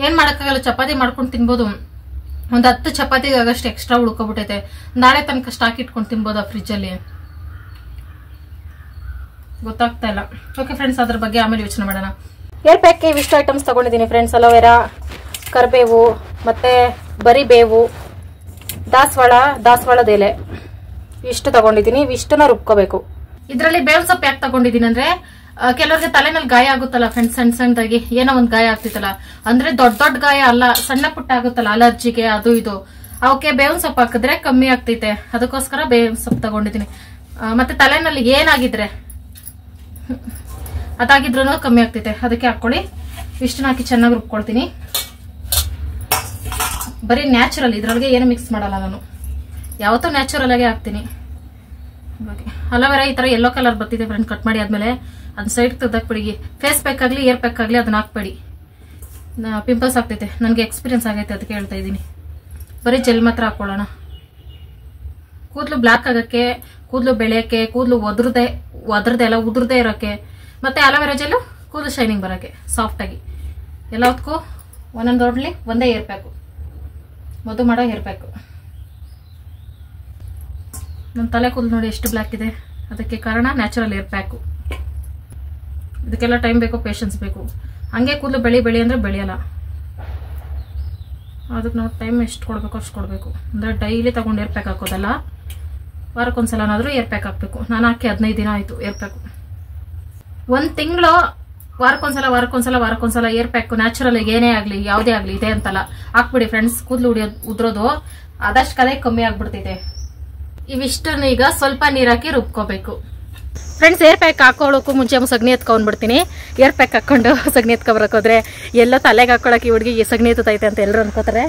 ಏನ್ ಮಾಡಕ್ಕಾಗಲ್ಲ, ಚಪಾತಿ ಮಾಡ್ಕೊಂಡು ತಿನ್ಬೋದು. ಒಂದು 10 ಚಪಾತಿಗೆ ಆಗಷ್ಟು ಎಕ್ಸ್ಟ್ರಾ ಉಳ್ಕೊಬಿಟ್ಟೈತೆ. ನಾಳೆ ತನಕ ಸ್ಟಾಕ್ ಇಟ್ಕೊಂಡು ತಿನ್ಬೋದಾ ಫ್ರಿಜ್ ಅಲ್ಲಿ? ಗೊತ್ತಾಗ್ತಾ ಇಲ್ಲ. ಓಕೆ ಫ್ರೆಂಡ್ಸ್, ಅದ್ರ ಬಗ್ಗೆ ಆಮೇಲೆ ಯೋಚನೆ ಮಾಡೋಣ. ಏರ್ ಪ್ಯಾಕ್ಗೆ ಇಷ್ಟು ಐಟಮ್ಸ್ ತಗೊಂಡಿದ್ದೀನಿ ಫ್ರೆಂಡ್ಸ್. ಅಲೋವೆರಾ, ಕರಿಬೇವು, ಮತ್ತೆ ಬರಿಬೇವು, ದಾಸವಾಳದ ಎಲೆ, ಇಷ್ಟು ತಗೊಂಡಿದ್ದೀನಿ. ಇಷ್ಟನ್ನ ರುಬ್ಕೋಬೇಕು. ಇದರಲ್ಲಿ ಬೇವಿನ ಸೊಪ್ಪು ಯಾಕೆ ತಗೊಂಡಿದ್ದೀನಿ ಅಂದ್ರೆ, ಕೆಲವರಿಗೆ ತಲೆನಲ್ಲಿ ಗಾಯ ಆಗುತ್ತಲ್ಲ ಫ್ರೆಂಡ್ಸ್, ಸಣ್ಣದಾಗಿ ಏನೋ ಒಂದ್ ಗಾಯ ಆಗ್ತಿತ್ತಲ್ಲ, ಅಂದ್ರೆ ದೊಡ್ಡ ಗಾಯ ಅಲ್ಲ, ಸಣ್ಣ ಪುಟ್ಟ ಆಗುತ್ತಲ್ಲ ಅಲರ್ಜಿಗೆ, ಅದು ಇದು, ಅವಕ್ಕೆ ಬೇವಿನ ಸೊಪ್ಪು ಹಾಕಿದ್ರೆ ಕಮ್ಮಿ ಆಗ್ತೈತೆ. ಅದಕ್ಕೋಸ್ಕರ ಬೇವಿನ ಸೊಪ್ಪು ತಗೊಂಡಿದ್ದೀನಿ. ಮತ್ತೆ ತಲೆನಲ್ಲಿ ಏನಾಗಿದ್ರೆ ಅದಾಗಿದ್ರು ಕಮ್ಮಿ ಆಗ್ತೈತೆ, ಅದಕ್ಕೆ ಹಾಕೊಳ್ಳಿ. ಇಷ್ಟನ್ನ ಹಾಕಿ ಚೆನ್ನಾಗಿ ರುಬ್ಕೊಳ್ತೀನಿ. ಬರೀ ನ್ಯಾಚುರಲ್, ಇದ್ರೊಳಗೆ ಏನು ಮಿಕ್ಸ್ ಮಾಡಲ್ಲ ನಾನು, ಯಾವತ್ತೂ ನ್ಯಾಚುರಲ್ ಆಗಿ ಹಾಕ್ತೀನಿ. ಅಲೋವೆರಾ ಈ ತರ ಯೆಲ್ಲೋ ಕಲರ್ ಬರ್ತಿದೆ ಫ್ರೆಂಡ್. ಕಟ್ ಮಾಡಿ ಆದ್ಮೇಲೆ ಅದನ್ನ ಸೈಡ್ ತೆಗ್ದಾಕ್ಬಿಡಿ. ಫೇಸ್ ಪ್ಯಾಕ್ ಆಗ್ಲಿ ಏರ್ ಪ್ಯಾಕ್ ಆಗ್ಲಿ ಅದನ್ನ ಹಾಕ್ಬೇಡಿ, ಪಿಂಪಲ್ಸ್ ಆಗ್ತೈತೆ. ನನಗೆ ಎಕ್ಸ್ಪೀರಿಯನ್ಸ್ ಆಗೈತೆ, ಅದಕ್ಕೆ ಹೇಳ್ತಾ ಇದ್ದೀನಿ. ಬರೀ ಜೆಲ್ ಮಾತ್ರ ಹಾಕೊಳ್ಳೋಣ. ಕೂದಲು ಬ್ಲಾಕ್ ಆಗಕ್ಕೆ, ಕೂದಲು ಬೆಳೆಯಕ್ಕೆ, ಕೂದಲು ಉದುರದೆ ಇರೋಕೆ, ಮತ್ತೆ ಅಲೋವೆರಾ ಜೆಲ್ಲು ಕೂದಲು ಶೈನಿಂಗ್ ಬರೋಕೆ, ಸಾಫ್ಟ್ ಆಗಿ. ಎಲ್ಲದಕ್ಕೂ ಒಂದೊಂದು ಒಂದೇ ಏರ್ ಪ್ಯಾಕು. ಮದು ಮಾಡೋ ಹೇರ್ ಪ್ಯಾಕು. ನನ್ನ ತಲೆ ಕೂದಲು ನೋಡಿ ಎಷ್ಟು ಬ್ಲ್ಯಾಕ್ ಇದೆ, ಅದಕ್ಕೆ ಕಾರಣ ನ್ಯಾಚುರಲ್ ಹೇರ್ ಪ್ಯಾಕು. ಇದಕ್ಕೆಲ್ಲ ಟೈಮ್ ಬೇಕು, ಪೇಷನ್ಸ್ ಬೇಕು. ಹಂಗೆ ಕೂದಲು ಬೆಳಿ ಅಂದರೆ ಬೆಳೆಯಲ್ಲ. ಅದಕ್ಕೆ ನಾವು ಟೈಮ್ ಎಷ್ಟು ಕೊಡಬೇಕು ಅಷ್ಟು ಕೊಡಬೇಕು. ಅಂದರೆ ಡೈಲಿ ತಗೊಂಡು ಏರ್ ಪ್ಯಾಕ್ ಹಾಕೋದಲ್ಲ, ವಾರಕ್ಕೊಂದ್ಸಲನಾದರೂ ಏರ್ ಪ್ಯಾಕ್ ಹಾಕಬೇಕು. ನಾನು ಹಾಕಿ 15 ದಿನ ಆಯಿತು ಏರ್ ಪ್ಯಾಕು. 1 ತಿಂಗಳು ವಾರಕ್ಕೊಂದ್ಸಲ ಏರ್ ಪ್ಯಾಕ್ ನ್ಯಾಚುರಲ್ ಏನೇ ಆಗಲಿ ಯಾವುದೇ ಆಗಲಿ ಇದೆ ಅಂತಲ್ಲ ಹಾಕ್ಬಿಡಿ ಫ್ರೆಂಡ್ಸ್. ಕೂದಲು ಉದ್ರೋದು ಆದಷ್ಟು ಕಲೆ ಕಮ್ಮಿ ಆಗ್ಬಿಡ್ತಿದೆ. ಇವಿಷ್ಟನ್ನು ಈಗ ಸ್ವಲ್ಪ ನೀರಾಕಿ ರುಬ್ಕೋಬೇಕು ಫ್ರೆಂಡ್ಸ್. ಏರ್ ಪ್ಯಾಕ್ ಹಾಕೊಳ್ಳೋಕ್ಕೂ ಮುಂಚೆ ಸಗಣಿ ಎತ್ಕೊಂಡ್ಬಿಡ್ತೀನಿ. ಏರ್ ಪ್ಯಾಕ್ ಹಾಕೊಂಡು ಸಗಣಿ ಎತ್ಕೊಬರಕೋದ್ರೆ ಎಲ್ಲೋ ತಲೆಗೆ ಹಾಕೊಳ್ಳೋಕೆ ಹುಡುಗಿ ಸಗಣಿ ಎತ್ತೈತೆ ಅಂತ ಎಲ್ಲರೂ ಅನ್ಕೋತಾರೆ.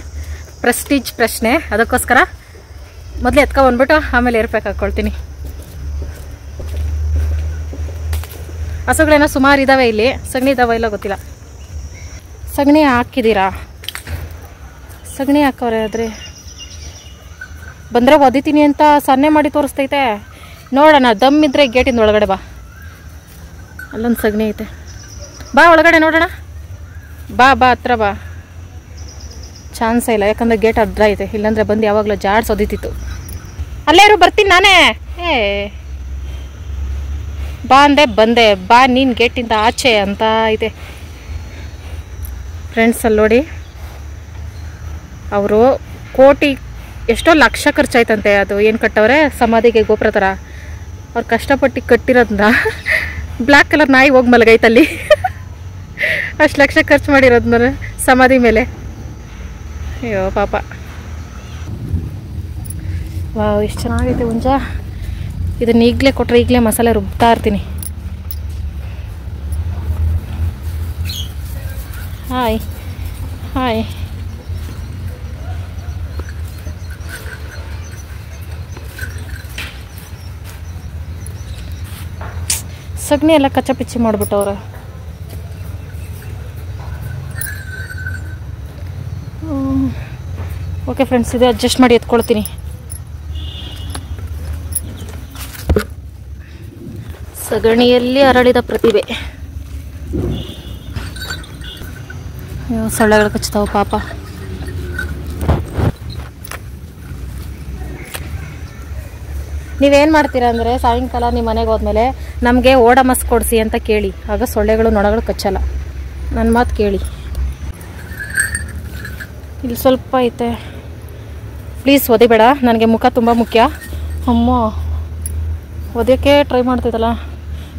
ಪ್ರೆಸ್ಟೀಜ್ ಪ್ರಶ್ನೆ, ಅದಕ್ಕೋಸ್ಕರ ಮೊದಲು ಎತ್ಕೊಂಡ್ಬಿಟ್ಟು ಆಮೇಲೆ ಏರ್ ಪ್ಯಾಕ್ ಹಾಕ್ಕೊಳ್ತೀನಿ. ಹಸುಗಳೇನೋ ಸುಮಾರು ಇದಾವೆ ಇಲ್ಲಿ, ಸಗಣಿ ಇದಾವೆ ಇಲ್ಲ ಗೊತ್ತಿಲ್ಲ. ಸಗಣಿ ಹಾಕಿದ್ದೀರಾ? ಸಗಣಿ ಹಾಕವ್ರೆ ಆದ್ರೆ ಬಂದರೆ ಒದಿತೀನಿ ಅಂತ ಸನ್ನೆ ಮಾಡಿ ತೋರಿಸ್ತೈತೆ. ನೋಡೋಣ, ದಮ್ಮಿದ್ರೆ ಗೇಟಿಂದ ಒಳಗಡೆ ಬಾ. ಅಲ್ಲೊಂದು ಸಗಣಿ ಐತೆ, ಬಾ ಒಳಗಡೆ ನೋಡೋಣ. ಬಾ ಹತ್ರ ಬಾ. ಚಾನ್ಸೇ ಇಲ್ಲ, ಯಾಕಂದ್ರೆ ಗೇಟ್ ಹತ್ರ ಐತೆ. ಇಲ್ಲಾಂದ್ರೆ ಬಂದು ಯಾವಾಗಲೂ ಜಾಡ್ಸ್ ಒದಿತಿತ್ತು. ಅಲ್ಲೇ ಇರು, ಬರ್ತೀನಿ ನಾನೇ. ಬಾ ಅಂದೆ ಬಂದೆ, ಬಾ ನೀನು ಗೇಟಿಂದ ಆಚೆ ಅಂತ ಐತೆ ಫ್ರೆಂಡ್ಸ್. ಅಲ್ಲಿ ನೋಡಿ, ಅವರು ಕೋಟಿ ಎಷ್ಟೋ ಲಕ್ಷ ಖರ್ಚಾಯ್ತಂತೆ. ಅದು ಏನು ಕಟ್ಟವ್ರೆ ಸಮಾಧಿಗೆ ಗೋಪುರ ಥರ. ಅವ್ರು ಕಷ್ಟಪಟ್ಟು ಕಟ್ಟಿರೋದನ್ನ ಬ್ಲ್ಯಾಕ್ ಕಲರ್ ನಾಯಿ ಹೋಗಿ ಮಲಗೈತಲ್ಲಿ. ಅಷ್ಟು ಲಕ್ಷ ಖರ್ಚು ಮಾಡಿರೋದನ್ನ ಸಮಾಧಿ ಮೇಲೆ. ಅಯ್ಯೋ ಪಾಪ. ವಾವ್, ಎಷ್ಟು ಚೆನ್ನಾಗೈತೆ ಹುಂಜ. ಇದನ್ನ ಈಗಲೇ ಕೊಟ್ಟರೆ ಈಗಲೇ ಮಸಾಲೆ ರುಬ್ತಾ ಇರ್ತೀನಿ. Hi hi. ಸಗಣಿ ಎಲ್ಲ ಕಚ್ಚಪಿಚ್ಚಿ ಮಾಡಿಬಿಟ್ಟವ್ರೆ. ಓಕೆ ಫ್ರೆಂಡ್ಸ್, ಇದು ಅಡ್ಜಸ್ಟ್ ಮಾಡಿ ಎತ್ಕೊಳ್ತೀನಿ. ಸಗಣಿಯಲ್ಲಿ ಅರಳಿದ ಪ್ರತಿಭೆ. ಸೊಳ್ಳೆಗಳು ಕಚ್ತಾವ ಪಾಪ. ನೀವೇನು ಮಾಡ್ತೀರಾ ಅಂದರೆ ಸಾಯಂಕಾಲ ನಿಮ್ಮ ಮನೆಗೆ ಹೋದ್ಮೇಲೆ ನಮಗೆ ಓಡಮಸ್ ಕೊಡಿಸಿ ಅಂತ ಕೇಳಿ. ಆಗ ಸೊಳ್ಳೆಗಳು ನೊಣಗಳು ಕಚ್ಚಲ್ಲ. ನನ್ನ ಮಾತು ಕೇಳಿ. ಇಲ್ಲಿ ಸ್ವಲ್ಪ ಐತೆ, ಪ್ಲೀಸ್ ಒದಿಬೇಡ. ನನಗೆ ಮುಖ ತುಂಬ ಮುಖ್ಯ. ಅಮ್ಮ ಒದೆಯೋಕ್ಕೆ ಟ್ರೈ ಮಾಡ್ತಿದ್ದಲ್ಲ.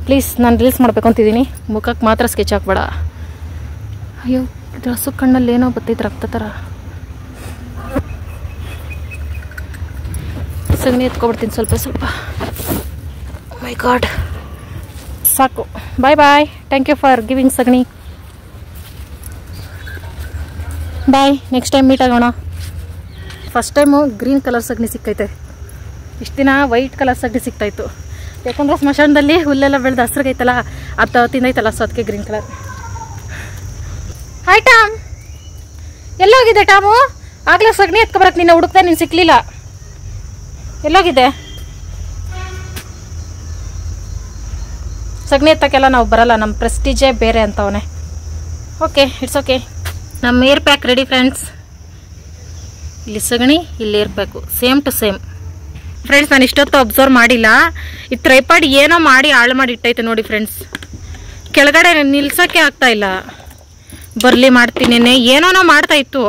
ಪ್ಲೀಸ್, ನಾನು ರೀಲ್ಸ್ ಮಾಡಬೇಕು ಅಂತಿದ್ದೀನಿ. ಮುಖಕ್ಕೆ ಮಾತ್ರ ಸ್ಕೆಚ್ ಹಾಕ್ಬೇಡ. ಅಯ್ಯೋ, ಇದು ಹಸು ಕಣ್ಣಲ್ಲಿ ಏನೋ ಬತ್ತೈತೆ ರಕ್ತ ಥರ. ಸಗಣಿ ಎತ್ಕೊಬಿಡ್ತೀನಿ ಸ್ವಲ್ಪ. ಮೈ ಗಾಡ್, ಸಾಕು. ಬಾಯ್. ಥ್ಯಾಂಕ್ ಯು ಫಾರ್ ಗಿವಿಂಗ್ ಸಗಣಿ. ಬಾಯ್, ನೆಕ್ಸ್ಟ್ ಟೈಮ್ ಮೀಟ್ ಆಗೋಣ. ಫಸ್ಟ್ ಟೈಮು ಗ್ರೀನ್ ಕಲರ್ ಸಗಣಿ ಸಿಕ್ಕೈತೆ. ಇಷ್ಟು ದಿನ ವೈಟ್ ಕಲರ್ ಸಗಣಿ ಸಿಗ್ತಾಯಿತ್ತು. ಯಾಕಂದರೆ ಸ್ಮಶಾನದಲ್ಲಿ ಹುಲ್ಲೆಲ್ಲ ಬೆಳೆದು ಹಸ್ರಿಗೈತಲ್ಲ, ಅದು ತಿಂದೈತಲ್ಲ, ಸೊ ಅದಕ್ಕೆ ಗ್ರೀನ್ ಕಲರ್. ಹಾಯ್ ಟಾಮ್, ಎಲ್ಲೋಗಿದೆ ಟಾಮು? ಆಗಲೇ ಸಗಣಿ ಎತ್ಕೊಬರಕ್ಕೆ ನಿನ್ನ ಹುಡುಕ್ತಾ ನೀನು ಸಿಕ್ಕಲಿಲ್ಲ. ಎಲ್ಲೋಗಿದೆ? ಸಗಣಿ ಎತ್ತಕ್ಕೆಲ್ಲ ನಾವು ಬರಲ್ಲ, ನಮ್ಮ ಪ್ರೆಸ್ಟೀಜೇ ಬೇರೆ ಅಂತವನೇ. Okay, it's okay. ನಮ್ಮ ಏರ್ ಪ್ಯಾಕ್ ರೆಡಿ ಫ್ರೆಂಡ್ಸ್. ಇಲ್ಲಿ ಸಗಣಿ, ಇಲ್ಲಿ air pack, same to same. Friends, ನಾನು ಇಷ್ಟೊತ್ತು ಅಬ್ಸರ್ವ್ ಮಾಡಿಲ್ಲ. ಈ ಟ್ರೈಪಾಡ್ ಏನೋ ಮಾಡಿ ಹಾಳು ಮಾಡಿ ಇಟ್ಟೈತೆ ನೋಡಿ ಫ್ರೆಂಡ್ಸ್. ಕೆಳಗಡೆ ನಿಲ್ಸೋಕ್ಕೆ ಆಗ್ತಾ ಇಲ್ಲ. ಬರಲಿ ಮಾಡ್ತೀನಿ, ಏನೋ ಮಾಡ್ತಾ ಇತ್ತು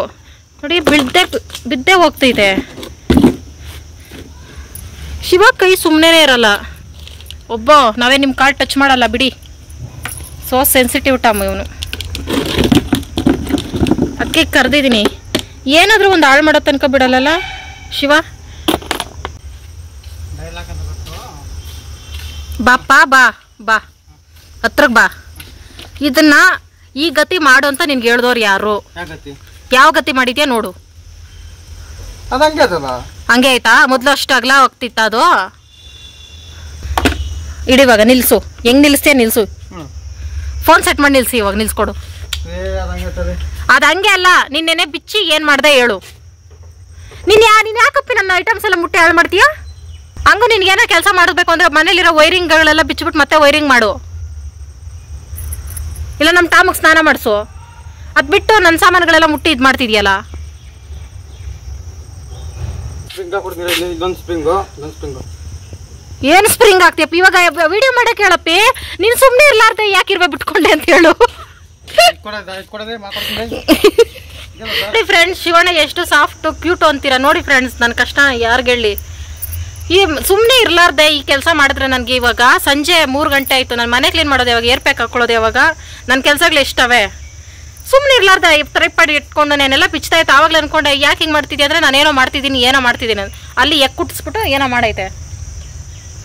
ನೋಡಿ. ಬಿದ್ದೇ ಹೋಗ್ತೈತೆ. ಶಿವ ಕೈ ಸುಮ್ಮನೆ ಇರಲ್ಲ. ಒಬ್ಬ ನಾವೇ ನಿಮ್ಮ ಕಾಲ್ ಟಚ್ ಮಾಡಲ್ಲ ಬಿಡಿ. ಸೊ ಸೆನ್ಸಿಟಿವ್ ಟಾಮ್ ಇವನು. ಅದಕ್ಕೆ ಕರೆದಿದ್ದೀನಿ. ಏನಾದರೂ ಒಂದು ಹಾಳು ಮಾಡೋ ತನಕ ಬಿಡಲ್ಲ ಶಿವ. ಬಾಪ್ಪ ಬಾ ಹತ್ರಕ್ಕೆ ಬಾ. ಇದನ್ನ ಈ ಗತಿ ಮಾಡು ಅಂತ ನಿನ್ಗೆ ಹೇಳ್ದವ್ರು ಯಾರು? ಯಾವ ಗತಿ ಮಾಡಿದ್ಯಾ ನೋಡು. ಹಂಗೆ ಆಯ್ತಾ? ಮೊದಲು ಅಷ್ಟು ಅಗಲ ಹೋಗ್ತಿತ್ತ ಅದು. ಇಡಿವಾಗ ನಿಲ್ಸು. ಹೆಂಗ್ ನಿಲ್ಸ್ತೀಯ ನಿಲ್ಸು. ಫೋನ್ ಸೆಟ್ ಮಾಡಿ ನಿಲ್ಸಿ. ಇವಾಗ ನಿಲ್ಸ್ಕೊಡು. ಅದು ಹಂಗೆ ಅಲ್ಲ. ನಿನ್ನೆನೆ ಬಿಚ್ಚಿ ಏನ್ ಮಾಡ್ದೆ ಹೇಳು. ನೀನ್ ಯಾಕಪ್ಪಿ ನನ್ನ ಐಟಮ್ಸ್ ಎಲ್ಲ ಮುಟ್ಟಿ ಹಾಳು ಮಾಡ್ತೀಯ? ಹಂಗೂ ನಿನ್ಗೇನೋ ಕೆಲಸ ಮಾಡಬೇಕು ಅಂದ್ರೆ ಮನೇಲಿರೋ ವೈರಿಂಗ್ಗಳೆಲ್ಲ ಬಿಚ್ಚಿಬಿಟ್ಟು ಮತ್ತೆ ವೈರಿಂಗ್ ಮಾಡು. ಇಲ್ಲ ನಮ್ಮ ಟಾಮಿಗೆ ಸ್ನಾನ ಮಾಡಿಸು. ಅದು ಬಿಟ್ಟು ನನ್ನ ಸಾಮಾನುಗಳೆಲ್ಲ ಮುಟ್ಟಿ ಇದು ಮಾಡ್ತಿದ್ಯಲ್ಲ. ಸ್ಪ್ರಿಂಗ್ ಹಾಕೊಡ್ತೀನಿ ಇಲ್ಲಿ. ಇದೊಂದು ಸ್ಪ್ರಿಂಗು. ಏನ್ ಸ್ಪ್ರಿಂಗ್ ಆಗ್ತೀಯಪ್ಪ ಇವಾಗ ವಿಡಿಯೋ ಮಾಡಕ್ ಹೇಳಪ್ಪಿ. ನೀನ್ ಸುಮ್ನೆ ಇರ್ಲಾರ್ದೆ ಯಾಕಿರ್ಬೇ ಬಿಟ್ಕೊಂಡೆ ಅಂತ ಹೇಳು. ಫ್ರೆಂಡ್ಸ್ ಶಿವಣ್ಣ ಎಷ್ಟು ಸಾಫ್ಟ್ ಕ್ಯೂಟ್ ಅಂತೀರಾ ನೋಡಿ ಫ್ರೆಂಡ್ಸ್. ನನ್ನ ಕಷ್ಟ ಯಾರಿಗೆ ಹೇಳಿ. ಈ ಸುಮ್ಮನೆ ಇರ್ಲಾರ್ದೆ ಈ ಕೆಲಸ ಮಾಡಿದ್ರೆ ನನಗೆ ಇವಾಗ ಸಂಜೆ 3 ಗಂಟೆ ಆಯಿತು. ನಾನು ಮನೆ ಕ್ಲೀನ್ ಮಾಡೋದು ಯಾವಾಗ, ಏರ್ ಪ್ಯಾಕ್ ಹಾಕೊಳ್ಳೋದು ಯಾವಾಗ, ನನ್ನ ಕೆಲಸಗಳು ಎಷ್ಟವೆ. ಸುಮ್ಮನೆ ಇರ್ಲಾರ್ದೆ ಟ್ರೈಪಾಡಿ ಇಟ್ಕೊಂಡು ನಾನೆಲ್ಲ ಪಿಚ್ತಾ ಇತ್ತು. ಆವಾಗಲೇ ಅನ್ಕೊಂಡೆ ಯಾಕೆ ಹಿಂಗೆ ಮಾಡ್ತಿದ್ದೆ ಅಂದರೆ ನಾನೇನೋ ಮಾಡ್ತಿದ್ದೀನಿ ಅಲ್ಲಿ ಕುಟ್ಟಿಸ್ಬಿಟ್ಟು ಏನೋ ಮಾಡೈತೆ.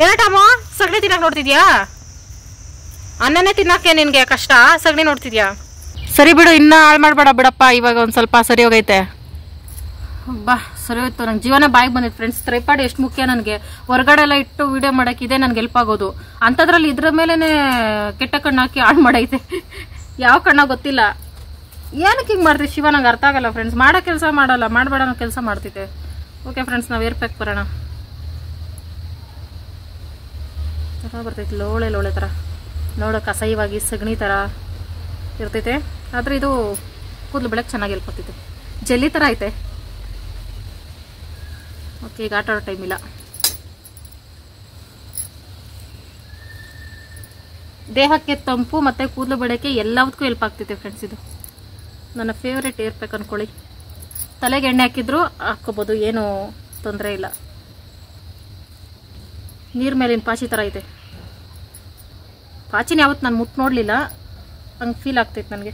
ಏನಾಟಮ್ಮ ಸಗಣಿ ತಿನ್ನಕ್ಕೆ ನೋಡ್ತಿದ್ಯಾ? ಅನ್ನನೇ ತಿನ್ನಕ್ಕೆ ನಿನಗೆ ಕಷ್ಟ, ಸಗಣಿ ನೋಡ್ತಿದ್ಯಾ? ಸರಿ ಬಿಡು, ಇನ್ನೂ ಹಾಳು ಮಾಡಬೇಡ ಬಿಡಪ್ಪ. ಇವಾಗ ಒಂದು ಸ್ವಲ್ಪ ಸರಿ ಹೋಗೈತೆ. ಬಾ ಸರಿ ಹೋಯ್ತು. ನಂಗೆ ಜೀವನ ಬಾಯಿಗೆ ಬಂದಿತ್ತು ಫ್ರೆಂಡ್ಸ್. ಟ್ರೈಪಾಡ್ ಎಷ್ಟು ಮುಖ್ಯ ನನಗೆ. ಹೊರಗಡೆ ಎಲ್ಲ ಇಟ್ಟು ವಿಡಿಯೋ ಮಾಡೋಕ್ಕಿದೆ ನನಗೆ ಹೆಲ್ಪ್ ಆಗೋದು. ಅಂಥದ್ರಲ್ಲಿ ಇದ್ರ ಮೇಲೇ ಕೆಟ್ಟ ಕಣ್ಣು ಹಾಕಿ ಹಾಳು ಮಾಡೈತೆ. ಯಾವ ಕಣ್ಣ ಗೊತ್ತಿಲ್ಲ. ಏನಕ್ಕೆ ಹಿಂಗೆ ಮಾಡ್ತೀವಿ ಶಿವ? ನಂಗೆ ಅರ್ಥ ಆಗಲ್ಲ ಫ್ರೆಂಡ್ಸ್. ಮಾಡೋ ಕೆಲಸ ಮಾಡಲ್ಲ, ಮಾಡಬೇಡ ಅನ್ನೋ ಕೆಲಸ ಮಾಡ್ತಿದ್ದೆ. ಓಕೆ ಫ್ರೆಂಡ್ಸ್, ನಾವು ಏರ್ ಪ್ಯಾಕ್ ಬರೋಣ. ಥರ ಬರ್ತೈತೆ, ಲೋಳೆ ಥರ ನೋಡೋಕೆ ಅಸಹ್ಯವಾಗಿ ಸಗಣಿ ಥರ ಇರ್ತೈತೆ. ಆದರೆ ಇದು ಕೂದಲು ಬೆಳಗ್ಗೆ ಚೆನ್ನಾಗಿ ಹೆಲ್ಪ್ ಆಗ್ತೈತೆ. ಜೆಲ್ಲಿ ಥರ ಐತೆ. ಓಕೆ, ಈಗ ಆಟ ಆಡೋ ಟೈಮ್ ಇಲ್ಲ. ದೇಹಕ್ಕೆ ತಂಪು ಮತ್ತು ಕೂದಲು ಬೆಳಕ್ಕೆ ಎಲ್ಲದಕ್ಕೂ ಹೆಲ್ಪ್ ಆಗ್ತೈತೆ ಫ್ರೆಂಡ್ಸ್. ಇದು ನನ್ನ ಫೇವ್ರೆಟ್ ಏರ್ ಪ್ಯಾಕ್ ಅಂದ್ಕೊಳ್ಳಿ. ತಲೆಗೆ ಎಣ್ಣೆ ಹಾಕಿದ್ರು ಹಾಕ್ಕೋಬೋದು, ಏನೂ ತೊಂದರೆ ಇಲ್ಲ. ನೀರು ಮೇಲಿನ ಪಾಚಿ ಥರ ಐತೆ. ಪಾಚಿನ ಯಾವತ್ತು ನಾನು ಮುಟ್ಟು ನೋಡಲಿಲ್ಲ, ಹಂಗೆ ಫೀಲ್ ಆಗ್ತೈತೆ ನನಗೆ.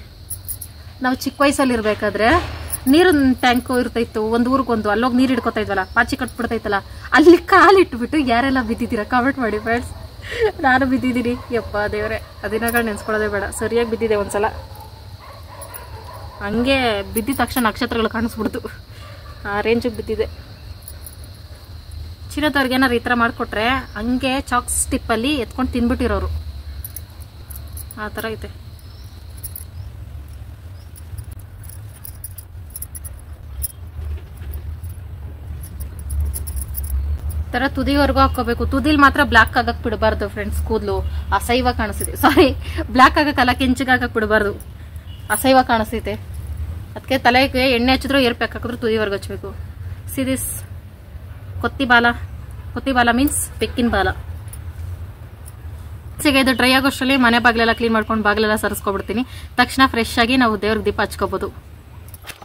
ನಾವು ಚಿಕ್ಕ ವಯಸ್ಸಲ್ಲಿ ಇರಬೇಕಾದ್ರೆ ನೀರಿನ ಟ್ಯಾಂಕು ಇರ್ತಾಯಿತ್ತು ಒಂದು ಊರಿಗೊಂದು. ಅಲ್ಲೋಗಿ ನೀರು ಹಿಡ್ಕೊತಾ ಇದ್ವಲ್ಲ, ಪಾಚಿ ಕಟ್ಬಿಡ್ತೈತಲ್ಲ, ಅಲ್ಲಿ ಕಾಲಿಟ್ಬಿಟ್ಟು ಯಾರೆಲ್ಲ ಬಿದ್ದಿದ್ದೀರಾ ಕಾಮೆಂಟ್ ಮಾಡಿ ಫ್ರೆಂಡ್ಸ್. ನಾನು ಬಿದ್ದಿದ್ದೀನಿ, ಯಪ್ಪ ದೇವರೇ. ಆ ದಿನಗಳು ನೆನೆಸ್ಕೊಳ್ಳೋದೇ ಬೇಡ. ಸರಿಯಾಗಿ ಬಿದ್ದಿದೆ ಒಂದ್ಸಲ. ಹಂಗೆ ಬಿದ್ದಿದ ತಕ್ಷಣ ನಕ್ಷತ್ರಗಳು ಕಾಣಿಸ್ಬಿಡ್ತು, ಆ ರೇಂಜಿಗೆ ಬಿದ್ದಿದೆ. ಚಿನ್ನದವ್ರಿಗೆ ಏನಾರು ಈ ಥರ ಮಾಡಿಕೊಟ್ರೆ ಹಂಗೆ ಚಾಕ್ ಸ್ಟಿಪ್ಪಲ್ಲಿ ಎತ್ಕೊಂಡು ತಿನ್ಬಿಟ್ಟಿರೋರು, ಆ ಥರ ಐತೆ. ಥರ ತುದಿವರೆಗೂ ಹಾಕೋಬೇಕು. ತುದಿಲ್ ಮಾತ್ರ ಬ್ಲ್ಯಾಕ್ ಆಗಕ್ಕೆ ಬಿಡಬಾರ್ದು ಫ್ರೆಂಡ್ಸ್. ಕೂದಲು ಅಸಹ್ಯವಾಗಿ ಕಾಣಿಸ್ತಿದೆ. ಸಾರಿ, ಬ್ಲ್ಯಾಕ್ ಆಗಕ್ಕಲ್ಲ, ಕೆಂಚಿಗಾಗಕ್ಕೆ ಬಿಡಬಾರ್ದು. ಅಸಹ್ಯವಾಗಿ ಕಾಣಿಸ್ತೈತೆ. ಅದಕ್ಕೆ ತಲೆಗೆ ಎಣ್ಣೆ ಹಚ್ಚಿದ್ರು ಏರ್ ಪ್ಯಾಕ್ ಹಾಕಿದ್ರು ತುದಿವರೆಗೂ ಹಚ್ಬೇಕು. ಸಿದಿಸ್ ಕೊತ್ತಿ ಬಾಲ ಮೀನ್ಸ್ ಬೆಕ್ಕಿನ ಬಾಲ. ಇದು ಡ್ರೈ ಆಗೋಷ್ಟರಲ್ಲಿ ಮನೆ ಬಾಗಿಲೆಲ್ಲ ಕ್ಲೀನ್ ಮಾಡ್ಕೊಂಡು ಬಾಗಿಲೆಲ್ಲ ಸರಿಸ್ಕೊಬಿಡ್ತೀನಿ. ತಕ್ಷಣ ಫ್ರೆಶ್ ಆಗಿ ನಾವು ದೇವ್ರಿಗೆ ದೀಪ ಹಚ್ಕೋಬೋದು.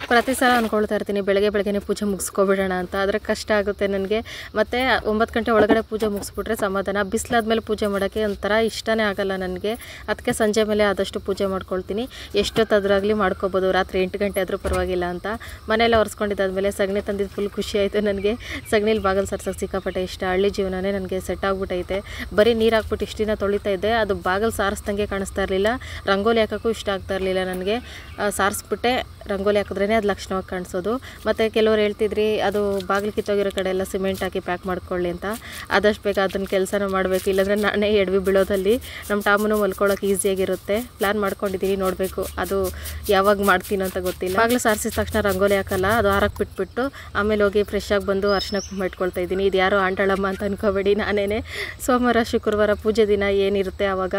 ಪ್ರತಿ ಸಲ ಅಂದ್ಕೊಳ್ತಾ ಇರ್ತೀನಿ ಬೆಳಗ್ಗೆನೇ ಪೂಜೆ ಮುಗಿಸ್ಕೊಬಿಡೋಣ ಅಂತ. ಆದರೆ ಕಷ್ಟ ಆಗುತ್ತೆ ನನಗೆ. ಮತ್ತು 9 ಗಂಟೆ ಒಳಗಡೆ ಪೂಜೆ ಮುಗಿಸ್ಬಿಟ್ರೆ ಸಮಾಧಾನ. ಬಿಸಿಲಾದ್ಮೇಲೆ ಪೂಜೆ ಮಾಡೋಕ್ಕೆ ಒಂಥರ ಇಷ್ಟನೇ ಆಗಲ್ಲ ನನಗೆ. ಅದಕ್ಕೆ ಸಂಜೆ ಮೇಲೆ ಆದಷ್ಟು ಪೂಜೆ ಮಾಡ್ಕೊಳ್ತೀನಿ. ಎಷ್ಟೊತ್ತಾದ್ರಾಗಲಿ ಮಾಡ್ಕೋಬೋದು. ರಾತ್ರಿ 8 ಗಂಟೆ ಆದರೂ ಪರವಾಗಿಲ್ಲ ಅಂತ. ಮನೆಯೆಲ್ಲ ಒರೆಸ್ಕೊಂಡಿದ್ದಾದ್ಮೇಲೆ ಸಗಣಿ ತಂದಿದ್ದು ಫುಲ್ ಖುಷಿ ಆಯಿತು ನನಗೆ. ಸಗಣಿಲಿ ಬಾಗಿಲು ಸರ್ಸೋಕ್ಕೆ ಸಿಕ್ಕಾಪಟ್ಟೆ ಇಷ್ಟ. ಹಳ್ಳಿ ಜೀವನನೇ ನನಗೆ ಸೆಟ್ ಆಗ್ಬಿಟ್ಟೈತೆ. ಬರೀ ನೀರು ಹಾಕ್ಬಿಟ್ಟು ಇಷ್ಟು ದಿನ ತೊಳಿತಾ ಇದ್ದೆ, ಅದು ಬಾಗಿಲು ಸಾರಿಸ್ದಂಗೆ ಕಾಣಿಸ್ತಾ ಇರಲಿಲ್ಲ. ರಂಗೋಲಿ ಹಾಕೋಕ್ಕೂ ಇಷ್ಟ ಆಗ್ತಾ ಇರಲಿಲ್ಲ ನನಗೆ. ಸಾರಿಸ್ಬಿಟ್ಟೆ ರಂಗೋಲಿ ಹಾಕಿದ್ರೇ ಅದು ಲಕ್ಷಣವಾಗಿ ಕಾಣಿಸೋದು. ಮತ್ತು ಕೆಲವರು ಹೇಳ್ತಿದ್ರಿ ಅದು ಬಾಗಿಲು ಕಿತ್ತೋಗಿರೋ ಕಡೆ ಎಲ್ಲ ಸಿಮೆಂಟ್ ಹಾಕಿ ಪ್ಯಾಕ್ ಮಾಡ್ಕೊಳ್ಳಿ ಅಂತ. ಆದಷ್ಟು ಬೇಗ ಅದನ್ನ ಕೆಲಸನೂ ಮಾಡಬೇಕು, ಇಲ್ಲಾಂದರೆ ನಾನೇ ಎಡವಿ ಬೀಳೋದಲ್ಲಿ. ನಮ್ಮ ಟಾಮನು ಮಲ್ಕೊಳ್ಳೋಕೆ ಈಸಿಯಾಗಿರುತ್ತೆ. ಪ್ಲ್ಯಾನ್ ಮಾಡ್ಕೊಂಡಿದ್ದೀನಿ, ನೋಡಬೇಕು ಅದು ಯಾವಾಗ ಮಾಡ್ತೀನೋ ಅಂತ ಗೊತ್ತಿಲ್ಲ. ಬಾಗಿಲು ಸಾರಿಸಿದ ತಕ್ಷಣ ರಂಗೋಲಿ ಹಾಕಲ್ಲ, ಅದು ಹಾರಕ್ಕೆ ಬಿಟ್ಬಿಟ್ಟು ಆಮೇಲೆ ಹೋಗಿ ಫ್ರೆಶ್ ಆಗಿ ಬಂದು ಅರ್ಶಿನ ಕುಂಕುಮ ಇಟ್ಕೊಳ್ತಾ ಇದ್ದೀನಿ. ಇದು ಯಾರೋ ಆಂಟಾಳಮ್ಮ ಅಂತ ಅನ್ಕೋಬೇಡಿ, ನಾನೇನೆ. ಸೋಮವಾರ ಶುಕ್ರವಾರ ಪೂಜೆ ದಿನ ಏನಿರುತ್ತೆ ಆವಾಗ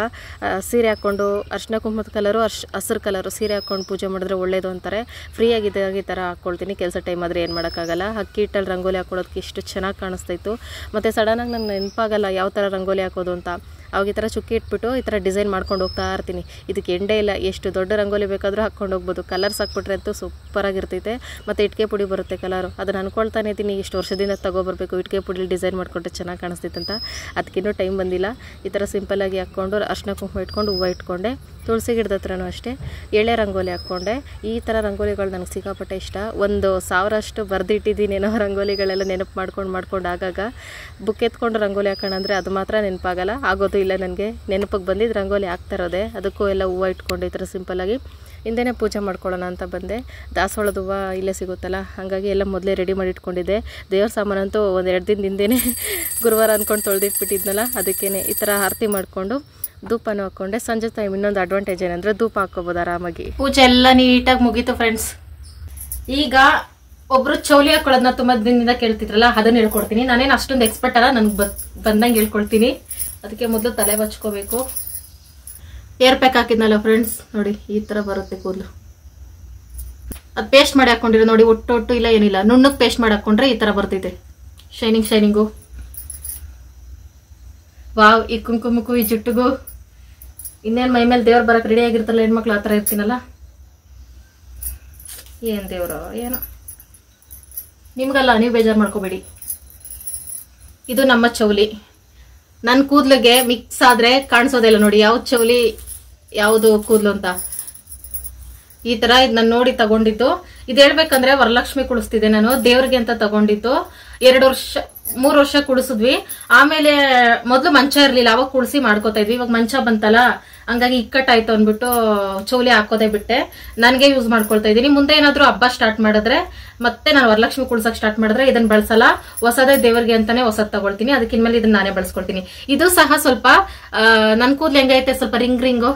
ಸೀರೆ ಹಾಕ್ಕೊಂಡು ಅರ್ಶಿನ ಕುಂಕುಮದ ಕಲರು ಹಸಿರು ಕಲರು ಸೀರೆ ಹಾಕ್ಕೊಂಡು ಪೂಜೆ ಮಾಡಿದ್ರೆ ಒಳ್ಳೇದು ಅಂತಾರೆ. ಫ್ರೀಯಾಗಿ ಈ ಥರ ಹಾಕ್ಕೊಳ್ತೀನಿ. ಕೆಲಸ ಟೈಮ್ ಆದರೆ ಏನು ಮಾಡೋಕ್ಕಾಗಲ್ಲ. ಅಕ್ಕಿ ಹಿಟ್ಟಲ್ಲಿ ರಂಗೋಲಿ ಹಾಕೊಳ್ಳೋದಕ್ಕೆ ಇಷ್ಟು ಚೆನ್ನಾಗಿ ಕಾಣಿಸ್ತಾಯಿತ್ತು. ಮತ್ತು ಸಡನ್ನಾಗಿ ನಂಗೆ ನೆನಪಾಗಲ್ಲ ಯಾವ ಥರ ರಂಗೋಲಿ ಹಾಕೋದು ಅಂತ. ಅವಾಗ ಈ ಥರ ಚುಕ್ಕಿ ಇಟ್ಬಿಟ್ಟು ಈ ಥರ ಡಿಸೈನ್ ಮಾಡ್ಕೊಂಡು ಹೋಗ್ತಾ ಇರ್ತೀನಿ. ಇದಕ್ಕೆ ಎಂಡೇ ಇಲ್ಲ, ಎಷ್ಟು ದೊಡ್ಡ ರಂಗೋಲಿ ಬೇಕಾದರೂ ಹಾಕ್ಕೊಂಡು ಹೋಗ್ಬೋದು. ಕಲರ್ಸ್ ಹಾಕ್ಬಿಟ್ರೆ ಅಂತೂ ಸೂಪರಾಗಿರ್ತೈತೆ. ಮತ್ತು ಇಟ್ಕೆ ಪುಡಿ ಬರುತ್ತೆ ಕಲರು, ಅದನ್ನು ಅನ್ಕೊಳ್ತಾನೆ ಇದ್ದೀನಿ ಇಷ್ಟು ವರ್ಷದಿಂದ ತೊಗೊಬರ್ಬೇಕು. ಇಟ್ಕೆ ಪುಡಿಲಿ ಡಿಸೈನ್ ಮಾಡಿಕೊಂಡ್ರೆ ಚೆನ್ನಾಗಿ ಕಾಣಿಸ್ತೈತೆ ಅಂತ. ಅದಕ್ಕಿನ್ನೂ ಟೈಮ್ ಬಂದಿಲ್ಲ. ಈ ಥರ ಸಿಂಪಲ್ಲಾಗಿ ಹಾಕ್ಕೊಂಡು ಅರ್ಶಿನ ಕುಂಕುಮ ಇಟ್ಕೊಂಡು ಹೂವು ಇಟ್ಕೊಂಡೆ. ತುಳಸಿ ಗಿಡದ ಹತ್ರನೂ ಅಷ್ಟೇ ಎಳೆ ರಂಗೋಲಿ ಹಾಕ್ಕೊಂಡೆ. ಈ ಥರ ರಂಗೋಲಿಗಳು ನನಗೆ ಸಿಕ್ಕಾಪಟ್ಟೆ ಇಷ್ಟ. 1,000 ಅಷ್ಟು ಬರೆದಿಟ್ಟಿದ್ದೀನೇನೋ ರಂಗೋಲಿಗಳೆಲ್ಲ ನೆನಪು ಮಾಡ್ಕೊಂಡು ಆಗಾಗ ಬುಕ್ ಎತ್ಕೊಂಡು ರಂಗೋಲಿ ಹಾಕೋಣ ಅಂದರೆ ಅದು ಮಾತ್ರ ನೆನಪಾಗಲ್ಲ, ಆಗೋದು ಇಲ್ಲ ನನಗೆ. ನೆನಪಿಗೆ ಬಂದಿದ್ದು ರಂಗೋಲಿ ಹಾಕ್ತಾ ಇರೋದೆ. ಅದಕ್ಕೂ ಎಲ್ಲ ಹೂವು ಇಟ್ಕೊಂಡು ಈ ಥರ ಸಿಂಪಲ್ಲಾಗಿ ಹಿಂದೆನೇ ಪೂಜೆ ಮಾಡ್ಕೊಳ್ಳೋಣ ಅಂತ ಬಂದೆ. ದಾಸವಾಳದ ಹೂವು ಇಲ್ಲೇ ಸಿಗುತ್ತಲ್ಲ, ಹಾಗಾಗಿ ಎಲ್ಲ ಮೊದಲೇ ರೆಡಿ ಮಾಡಿ ಇಟ್ಕೊಂಡಿದ್ದೆ. ದೇವ್ರ ಸಾಮಾನಂತೂ 1-2 ದಿನದ ಹಿಂದೆಯೇ ಗುರುವಾರ ಅಂದ್ಕೊಂಡು ತೊಳೆದಿಟ್ಬಿಟ್ಟಿದ್ನಲ್ಲ, ಅದಕ್ಕೇ ಈ ಥರ ಆರತಿ ಮಾಡಿಕೊಂಡು ಧೂಪನೂ ಹಾಕ್ಕೊಂಡೆ. ಸಂಜೆ ಟೈಮ್ ಇನ್ನೊಂದು ಅಡ್ವಾಂಟೇಜ್ ಏನಂದರೆ ಧೂಪ ಹಾಕ್ಕೋಬೋದು ಆರಾಮಾಗಿ. ಪೂಜೆ ಎಲ್ಲ ನೀಟಾಗಿ ಮುಗೀತು ಫ್ರೆಂಡ್ಸ್. ಈಗ ಒಬ್ರು ಚೌಲಿ ಹಾಕೊಳ್ಳೋದನ್ನ ತುಂಬ ದಿನದಿಂದ ಕೇಳ್ತಿದ್ರಲ್ಲ, ಅದನ್ನ ಹೇಳ್ಕೊಡ್ತೀನಿ. ನಾನೇನು ಅಷ್ಟೊಂದು ಎಕ್ಸ್ಪರ್ಟ್ ಅಲ್ಲ, ನನಗೆ ಬಂದಂಗೆ ಹೇಳ್ಕೊಳ್ತೀನಿ. ಅದಕ್ಕೆ ಮೊದಲು ತಲೆ ಬಚ್ಕೋಬೇಕು. ಏರ್ ಪ್ಯಾಕ್ ಹಾಕಿದ್ನಲ್ಲ ಫ್ರೆಂಡ್ಸ್, ನೋಡಿ ಈ ಥರ ಬರುತ್ತೆ ಕೂದಲು. ಅದು ಪೇಸ್ಟ್ ಮಾಡಿ ಹಾಕೊಂಡಿರೋ ನೋಡಿ, ಒಟ್ಟು ಇಲ್ಲ ಏನಿಲ್ಲ, ನುಣ್ಣಗೆ ಪೇಸ್ಟ್ ಮಾಡಿ ಹಾಕೊಂಡ್ರೆ ಈ ಥರ ಬರ್ತೈತೆ. ಶೈನಿಂಗು. ವಾವ್, ಈ ಕುಂಕುಮಕ್ಕೂ ಈ ಜುಟ್ಟಿಗೂ ಇನ್ನೇನು ಮೈ ಮೇಲೆ ದೇವ್ರು ಬರಕ್ಕೆ ರೆಡಿ ಆಗಿರ್ತಾರಲ್ಲ ಹೆಣ್ಮಕ್ಳು, ಆ ಥರ ಇರ್ತೀನಲ್ಲ. ಏನು ದೇವ್ರು ಏನೋ, ನಿಮ್ಗಲ್ಲ, ನೀವು ಬೇಜಾರು ಮಾಡ್ಕೋಬೇಡಿ. ಇದು ನಮ್ಮ ಚೌಲಿ. ನನ್ನ ಕೂದಲಿಗೆ ಮಿಕ್ಸ್ ಆದ್ರೆ ಕಾಣಿಸೋದಿಲ್ಲ ನೋಡಿ ಯಾವ್ದು ಚೌಲಿ ಯಾವುದು ಕೂದಲು ಅಂತ. ಈ ತರ ಇದು ನಾನು ನೋಡಿ ತಗೊಂಡಿದ್ದು. ಇದು ಹೇಳ್ಬೇಕಂದ್ರೆ ವರಲಕ್ಷ್ಮಿ ಕುಡಿಸ್ತಿದ್ದೆ ನಾನು, ದೇವ್ರಿಗೆ ಅಂತ ತಗೊಂಡಿದ್ದು. 3 ವರ್ಷ ಕುಡಿಸಿದ್ವಿ. ಆಮೇಲೆ ಮೊದ್ಲು ಮಂಚ ಇರ್ಲಿಲ್ಲ, ಅವಾಗ ಕುಡಿಸಿ ಮಾಡ್ಕೋತಾ ಇದ್ವಿ. ಇವಾಗ ಮಂಚ ಬಂತಲ್ಲ, ಹಂಗಾಗಿ ಇಕ್ಕಟ್ಟಾಯ್ತು ಅಂದ್ಬಿಟ್ಟು ಚೌಲಿ ಹಾಕೋದೇ ಬಿಟ್ಟೆ. ನನಗೆ ಯೂಸ್ ಮಾಡ್ಕೊಳ್ತಾ ಇದ್ದೀನಿ. ಮುಂದೆ ಏನಾದ್ರು ಹಬ್ಬ ಸ್ಟಾರ್ಟ್ ಮಾಡಿದ್ರೆ, ಮತ್ತೆ ನಾನು ವರಲಕ್ಷ್ಮಿ ಕುಡ್ಸಕ್ ಸ್ಟಾರ್ಟ್ ಮಾಡಿದ್ರೆ ಇದನ್ನ ಬಳಸಲ್ಲ, ಹೊಸದೇ ದೇವರಿಗೆ ಅಂತಾನೆ ಹೊಸದ್ ತಗೊಳ್ತೀನಿ. ಅದಕ್ಕಿನ್ಮೇಲೆ ಇದನ್ನ ನಾನೇ ಬಳಸ್ಕೊಳ್ತೀನಿ. ಇದು ಸಹ ಸ್ವಲ್ಪ ನನ್ ಕೂದ್ಲು ಹೆಂಗೈತೆ, ಸ್ವಲ್ಪ ರಿಂಗು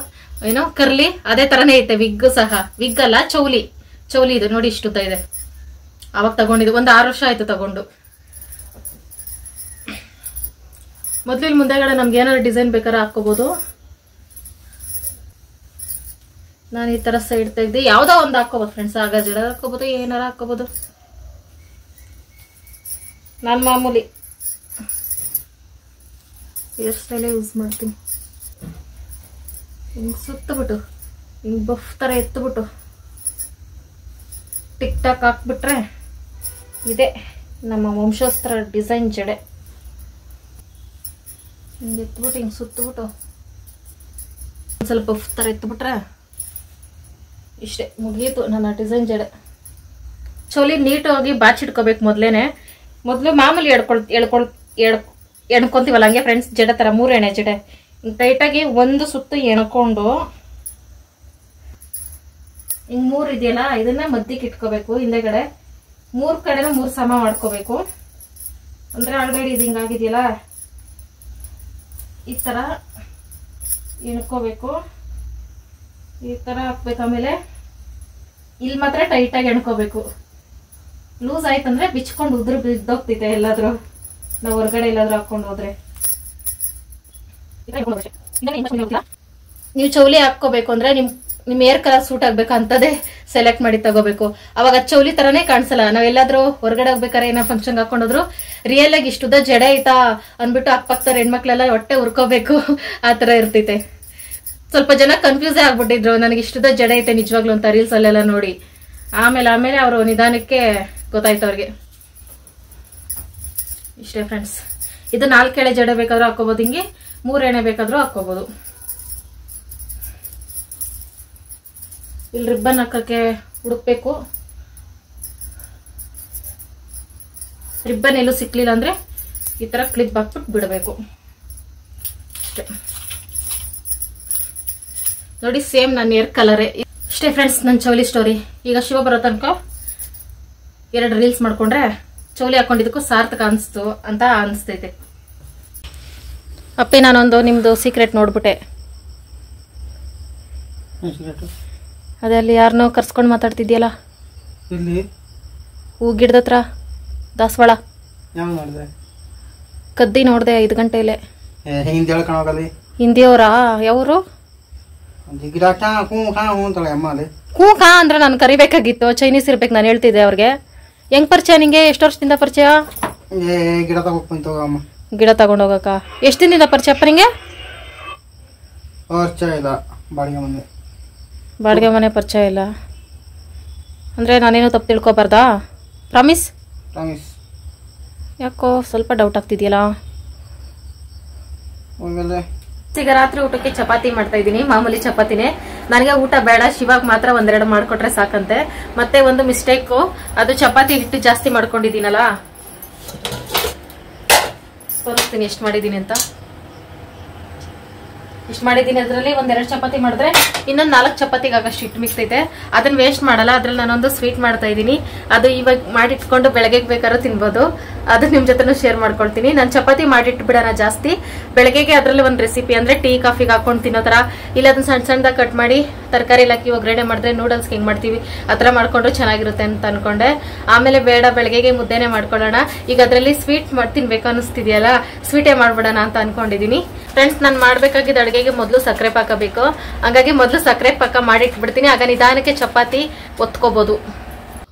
ಏನೋ ಕರ್ಲಿ, ಅದೇ ತರನೇ ಐತೆ. ವಿಗ್ ಸಹ, ವಿಗ್ ಅಲ್ಲ ಚೌಲಿ ಇದು ನೋಡಿ, ಇಷ್ಟುದ್ದ ಇದೆ. ಅವಾಗ ತಗೊಂಡಿದ್ದು, ಒಂದು 6 ವರ್ಷ ಆಯ್ತು ತಗೊಂಡು. ಮೊದ್ಲು ಇಲ್ಲಿ ಮುಂದೆಗಡೆ ನಮ್ಗೆ ಏನಾದ್ರು ಡಿಸೈನ್ ಬೇಕಾದ್ರೆ ಹಾಕೋಬಹುದು. ನಾನು ಈ ತರ ಸೈಡ್ ತೆಗ್ದು ಯಾವ್ದೋ ಒಂದು ಹಾಕೋಬಹುದು ಫ್ರೆಂಡ್ಸ್. ಆಗ ಜಡ ಹಾಕೋಬಹುದು, ಏನಾರ ಹಾಕೋಬಹುದು. ನಾನು ಮಾಮೂಲಿ ಹೇರ್ ಸ್ಟೈಲೇ ಯೂಸ್ ಮಾಡ್ತೀನಿ. ಹಿಂಗ್ ಸುತ್ತಬಿಟ್ಟು, ಹಿಂಗ್ ಬಫ್ ತರ ಎತ್ತಬಿಟ್ಟು ಟಿಕ್ ಟಾಕ್ ಹಾಕ್ಬಿಟ್ರೆ ಇದೆ ನಮ್ಮ ವಂಶೋಸ್ತ್ರ ಡಿಸೈನ್ ಜಡೆ. ಹಿಂಗೆ ಎತ್ಬಿಟ್ಟು ಹಿಂಗೆ ಸುತ್ತಬಿಟ್ಟು ಸ್ವಲ್ಪ ಬಫ್ ತರ ಎತ್ಬಿಟ್ರೆ ಇಷ್ಟೇ, ಮುಗೀತು ನನ್ನ ಡಿಸೈನ್ ಜಡೆ. ಚೋಲಿ ನೀಟಾಗಿ ಬಾಚಿಡ್ಕೋಬೇಕು ಮೊದಲು ಮಾಮೂಲಿ ಎಣ್ಕೊಂತೀವಲ್ಲ ಹಂಗೆ ಫ್ರೆಂಡ್ಸ್, ಜಡೆ ತರ 3 ಎಣೆ ಜಡೆ ಟೈಟಾಗಿ ಒಂದು ಸುತ್ತು ಎಣ್ಕೊಂಡು ಹಿಂಗ್ 3 ಇದೆಯಲ್ಲ, ಇದನ್ನ ಮಧ್ಯಕ್ಕೆ ಇಟ್ಕೋಬೇಕು. ಹಿಂದೆಗಡೆ 3 ಕಡೆನೂ 3 ಸಮ ಮಾಡ್ಕೋಬೇಕು. ಅಂದ್ರೆ ಆಲ್ರೆಡಿ ಇದು ಹಿಂಗಾಗಿದೆಯಲ್ಲ, ಈ ತರ ಎಣ್ಕೋಬೇಕು. ಈ ತರ ಹಾಕ್ಬೇಕು. ಆಮೇಲೆ ಇಲ್ಲಿ ಮಾತ್ರ ಟೈಟಾಗಿ ಎಣ್ಕೋಬೇಕು. ಲೂಸ್ ಆಯ್ತಂದ್ರೆ ಬಿಚ್ಕೊಂಡು ಉದ್ರ ಬಿದ್ದೋಗ್ತೈತೆ ಎಲ್ಲಾದ್ರೂ, ನಾವು ಹೊರಗಡೆ ಎಲ್ಲಾದ್ರೂ ಹಾಕೊಂಡು ಹೋದ್ರೆ. ನೀವು ಚೌಲಿ ಹಾಕೋಬೇಕು ಅಂದ್ರೆ ನಿಮ್ ಏರ್ ಕಲರ್ ಸೂಟ್ ಆಗ್ಬೇಕು ಅಂತದೇ ಸೆಲೆಕ್ಟ್ ಮಾಡಿ ತಗೋಬೇಕು. ಅವಾಗ ಚೌಲಿ ತರಾನೇ ಕಾಣಿಸಲ್ಲ. ನಾವೆಲ್ಲಾದ್ರೂ ಹೊರಗಡೆ ಹೋಗ್ಬೇಕಾರೆ ಏನೋ ಫಂಕ್ಷನ್ ಹಾಕೊಂಡೋದ್ರು ರಿಯಲ್ ಆಗಿ ಇಷ್ಟುದ್ದ ಜಡೆ ಐತಾ ಅನ್ಬಿಟ್ಟು ಅಕ್ಕಪಕ್ಕದವ್ರ ಹೆಣ್ಮಕ್ಳೆಲ್ಲ ಹೊಟ್ಟೆ ಉರ್ಕೋಬೇಕು, ಆ ತರ ಇರ್ತೈತೆ. ಸ್ವಲ್ಪ ಜನ ಕನ್ಫ್ಯೂಸ್ ಆಗ್ಬಿಟ್ಟಿದ್ರು, ನನಗೆ ಇಷ್ಟುದ್ದ ಜಡೆ ಐತೆ ನಿಜವಾಗ್ಲು ಅಂತ ರೀಲ್ಸ್ ಅಲ್ಲೆಲ್ಲ ನೋಡಿ. ಆಮೇಲೆ ಅವರು ನಿಧಾನಕ್ಕೆ ಗೊತ್ತಾಯ್ತು ಅವ್ರಿಗೆ. ಇಷ್ಟೇ ಫ್ರೆಂಡ್ಸ್. ಇದು 4 ಎಳೆ ಜಡೆ ಬೇಕಾದ್ರೂ ಹಾಕೋಬಹುದು, ಹಿಂಗೆ 3 ಎಣೆ ಬೇಕಾದ್ರೂ ಹಾಕೋಬಹುದು. ಇಲ್ಲಿ ರಿಬ್ಬನ್ ಹಾಕಕ್ಕೆ ಹುಡುಕ್ಬೇಕು. ರಿಬ್ಬನ್ ಎಲ್ಲೂ ಸಿಕ್ಲಿಲ್ಲ ಅಂದ್ರೆ ಈ ತರ ಕ್ಲಿಪ್ ಹಾಕ್ಬಿಟ್ಟು ಬಿಡಬೇಕು. ನೋಡಿ, ಸೇಮ್ ನನ್ನ ಏರ್ ಕಲರೇ. ಇಷ್ಟೇ ಫ್ರೆಂಡ್ಸ್ ನನ್ನ ಚೌಲಿ ಸ್ಟೋರಿ. ಈಗ ಶಿವ ಬರೋ ತನಕ 2 ರೀಲ್ಸ್ ಮಾಡ್ಕೊಂಡ್ರೆ ಚೌಲಿ ಹಾಕೊಂಡಿದ್ದಕ್ಕೂ ಸಾರ್ಥಕ ಅನ್ಸ್ತು ಅಂತ ಅನ್ಸ್ತೈತೆ. ಅಪ್ಪಿ, ನಾನೊಂದು ನಿಮ್ದು ಸೀಕ್ರೆಟ್ ನೋಡ್ಬಿಟ್ಟೆ. ಅದೇ ಅಲ್ಲಿ ಯಾರನ್ನೋ ಕರ್ಸ್ಕೊಂಡು ಮಾತಾಡ್ತಿದ್ಯಲ್ಲ, ಹೂ ಗಿಡದ ಹತ್ರ ದಾಸವಾಳ ಕದ್ದಿ ನೋಡ್ದೆ 5 ಗಂಟೆಲೆ. ಹಿಂದಿಯವರಾ? ಯಾವರು? ಹೂ ಕಾ ಅಂದ್ರೆ ನಾನು ಕರಿಬೇಕಾಗಿತ್ತು. ಚೈನೀಸ್ ಇರ್ಬೇಕು. ನಾನು ಹೇಳ್ತಿದ್ದೆ ಅವ್ರಿಗೆ. ಹೆಂಗ್ ಪರಿಚಯ ನಿಂಗೆ? ಎಷ್ಟು ವರ್ಷದಿಂದ ಪರಿಚಯ? ಗಿಡ ತಗೊಂಡೋಗಕ್ಕ. ಎಷ್ಟು ದಿನದಿಂದ ಪರಿಚಯ ಅಪ್ಪ ನಿಂಗೆ? ಬಾಡಿಗೆ ಮನೆ ಪರಿಚಯ ಇಲ್ಲ ಅಂದ್ರೆ ನಾನೇನು ತಪ್ಪು ತಿಳ್ಕೊಬಾರ್ದಾ? ಪ್ರಾಮಿಸ್? ಯಾಕೋ ಸ್ವಲ್ಪ ಡೌಟ್ ಆಗ್ತಿದ್ಯಲ್ಲ. ಈಗ ರಾತ್ರಿ ಊಟಕ್ಕೆ ಚಪಾತಿ ಮಾಡ್ತಾ ಇದ್ದೀನಿ. ಮಾಮೂಲಿ ಚಪಾತಿನೇ. ನನಗೆ ಊಟ ಬೇಡ, ಶಿವಾಗ ಮಾತ್ರ 1-2 ಮಾಡ್ಕೊಟ್ರೆ ಸಾಕಂತೆ. ಮತ್ತೆ ಒಂದು ಮಿಸ್ಟೇಕು, ಅದು ಚಪಾತಿ ಹಿಟ್ಟು ಜಾಸ್ತಿ ಮಾಡ್ಕೊಂಡಿದ್ದೀನಲ್ಲ. ತೋರಿಸ್ತೀನಿ ಎಷ್ಟು ಮಾಡಿದ್ದೀನಿ ಅಂತ. ಇಷ್ಟು ಮಾಡಿದ್ದೀನಿ. ಅದರಲ್ಲಿ 1-2 ಚಪಾತಿ ಮಾಡಿದ್ರೆ ಇನ್ನೊಂದು 4 ಚಪಾತಿಗೆ ಆಗಷ್ಟು ಹಿಟ್ಟು ಮಿಕ್ತೈತೆ. ಅದನ್ನ ವೇಸ್ಟ್ ಮಾಡಲ್ಲ. ಅದ್ರಲ್ಲಿ ನಾನೊಂದು ಸ್ವೀಟ್ ಮಾಡ್ತಾ ಇದ್ದೀನಿ. ಅದು ಇವಾಗ ಮಾಡಿಟ್ಕೊಂಡು ಬೆಳಗ್ಗೆ ಬೇಕಾದ್ರೂ ತಿನ್ಬೋದು. ಅದು ನಿಮ್ ಜೊತೆನೂ ಶೇರ್ ಮಾಡ್ಕೊಳ್ತೀನಿ. ನಾನು ಚಪಾತಿ ಮಾಡಿಟ್ಟು ಬಿಡೋಣ ಜಾಸ್ತಿ. ಬೆಳಗ್ಗೆಗೆ ಅದರಲ್ಲಿ ಒಂದು ರೆಸಿಪಿ ಅಂದ್ರೆ ಟೀ ಕಾಫಿಗೆ ಹಾಕೊಂಡು ತಿನ್ನೋ ತರ, ಇಲ್ಲ ಅದನ್ನ ಸಣ್ಣದಾಗಿ ಕಟ್ ಮಾಡಿ ತರಕಾರಿ ಎಲ್ಲ ಹಾಕಿ ಒಗ್ಗರಣೆ ಮಾಡಿದ್ರೆ ನೂಡಲ್ಸ್ ಹೆಂಗ್ ಮಾಡ್ತೀವಿ ಆ ತರ ಮಾಡ್ಕೊಂಡು ಚೆನ್ನಾಗಿರುತ್ತೆ ಅಂತ ಅನ್ಕೊಂಡೆ. ಆಮೇಲೆ ಬೇಡ, ಬೆಳಗ್ಗೆಗೆ ಮುದ್ದೆನೆ ಮಾಡ್ಕೊಳ್ಳೋಣ. ಈಗ ಅದರಲ್ಲಿ ಸ್ವೀಟ್ ತಿನ್ಬೇಕು ಅನಿಸ್ತಿದೆಯಲ್ಲ, ಸ್ವೀಟೇ ಮಾಡ್ಬಿಡೋಣ ಅಂತ ಅನ್ಕೊಂಡಿದೀನಿ. ಫ್ರೆಂಡ್ಸ್, ನಾನು ಮಾಡ್ಬೇಕಾಗಿದ್ದ ಅಡುಗೆಗೆ ಮೊದಲು ಸಕ್ಕರೆ ಪಾಕ ಬೇಕು. ಹಾಗಾಗಿ ಮೊದಲು ಸಕ್ಕರೆ ಪಾಕ ಮಾಡಿಟ್ಬಿಡ್ತೀನಿ. ಆಗ ನಿಧಾನಕ್ಕೆ ಚಪಾತಿ ಒತ್ಕೋಬಹುದು.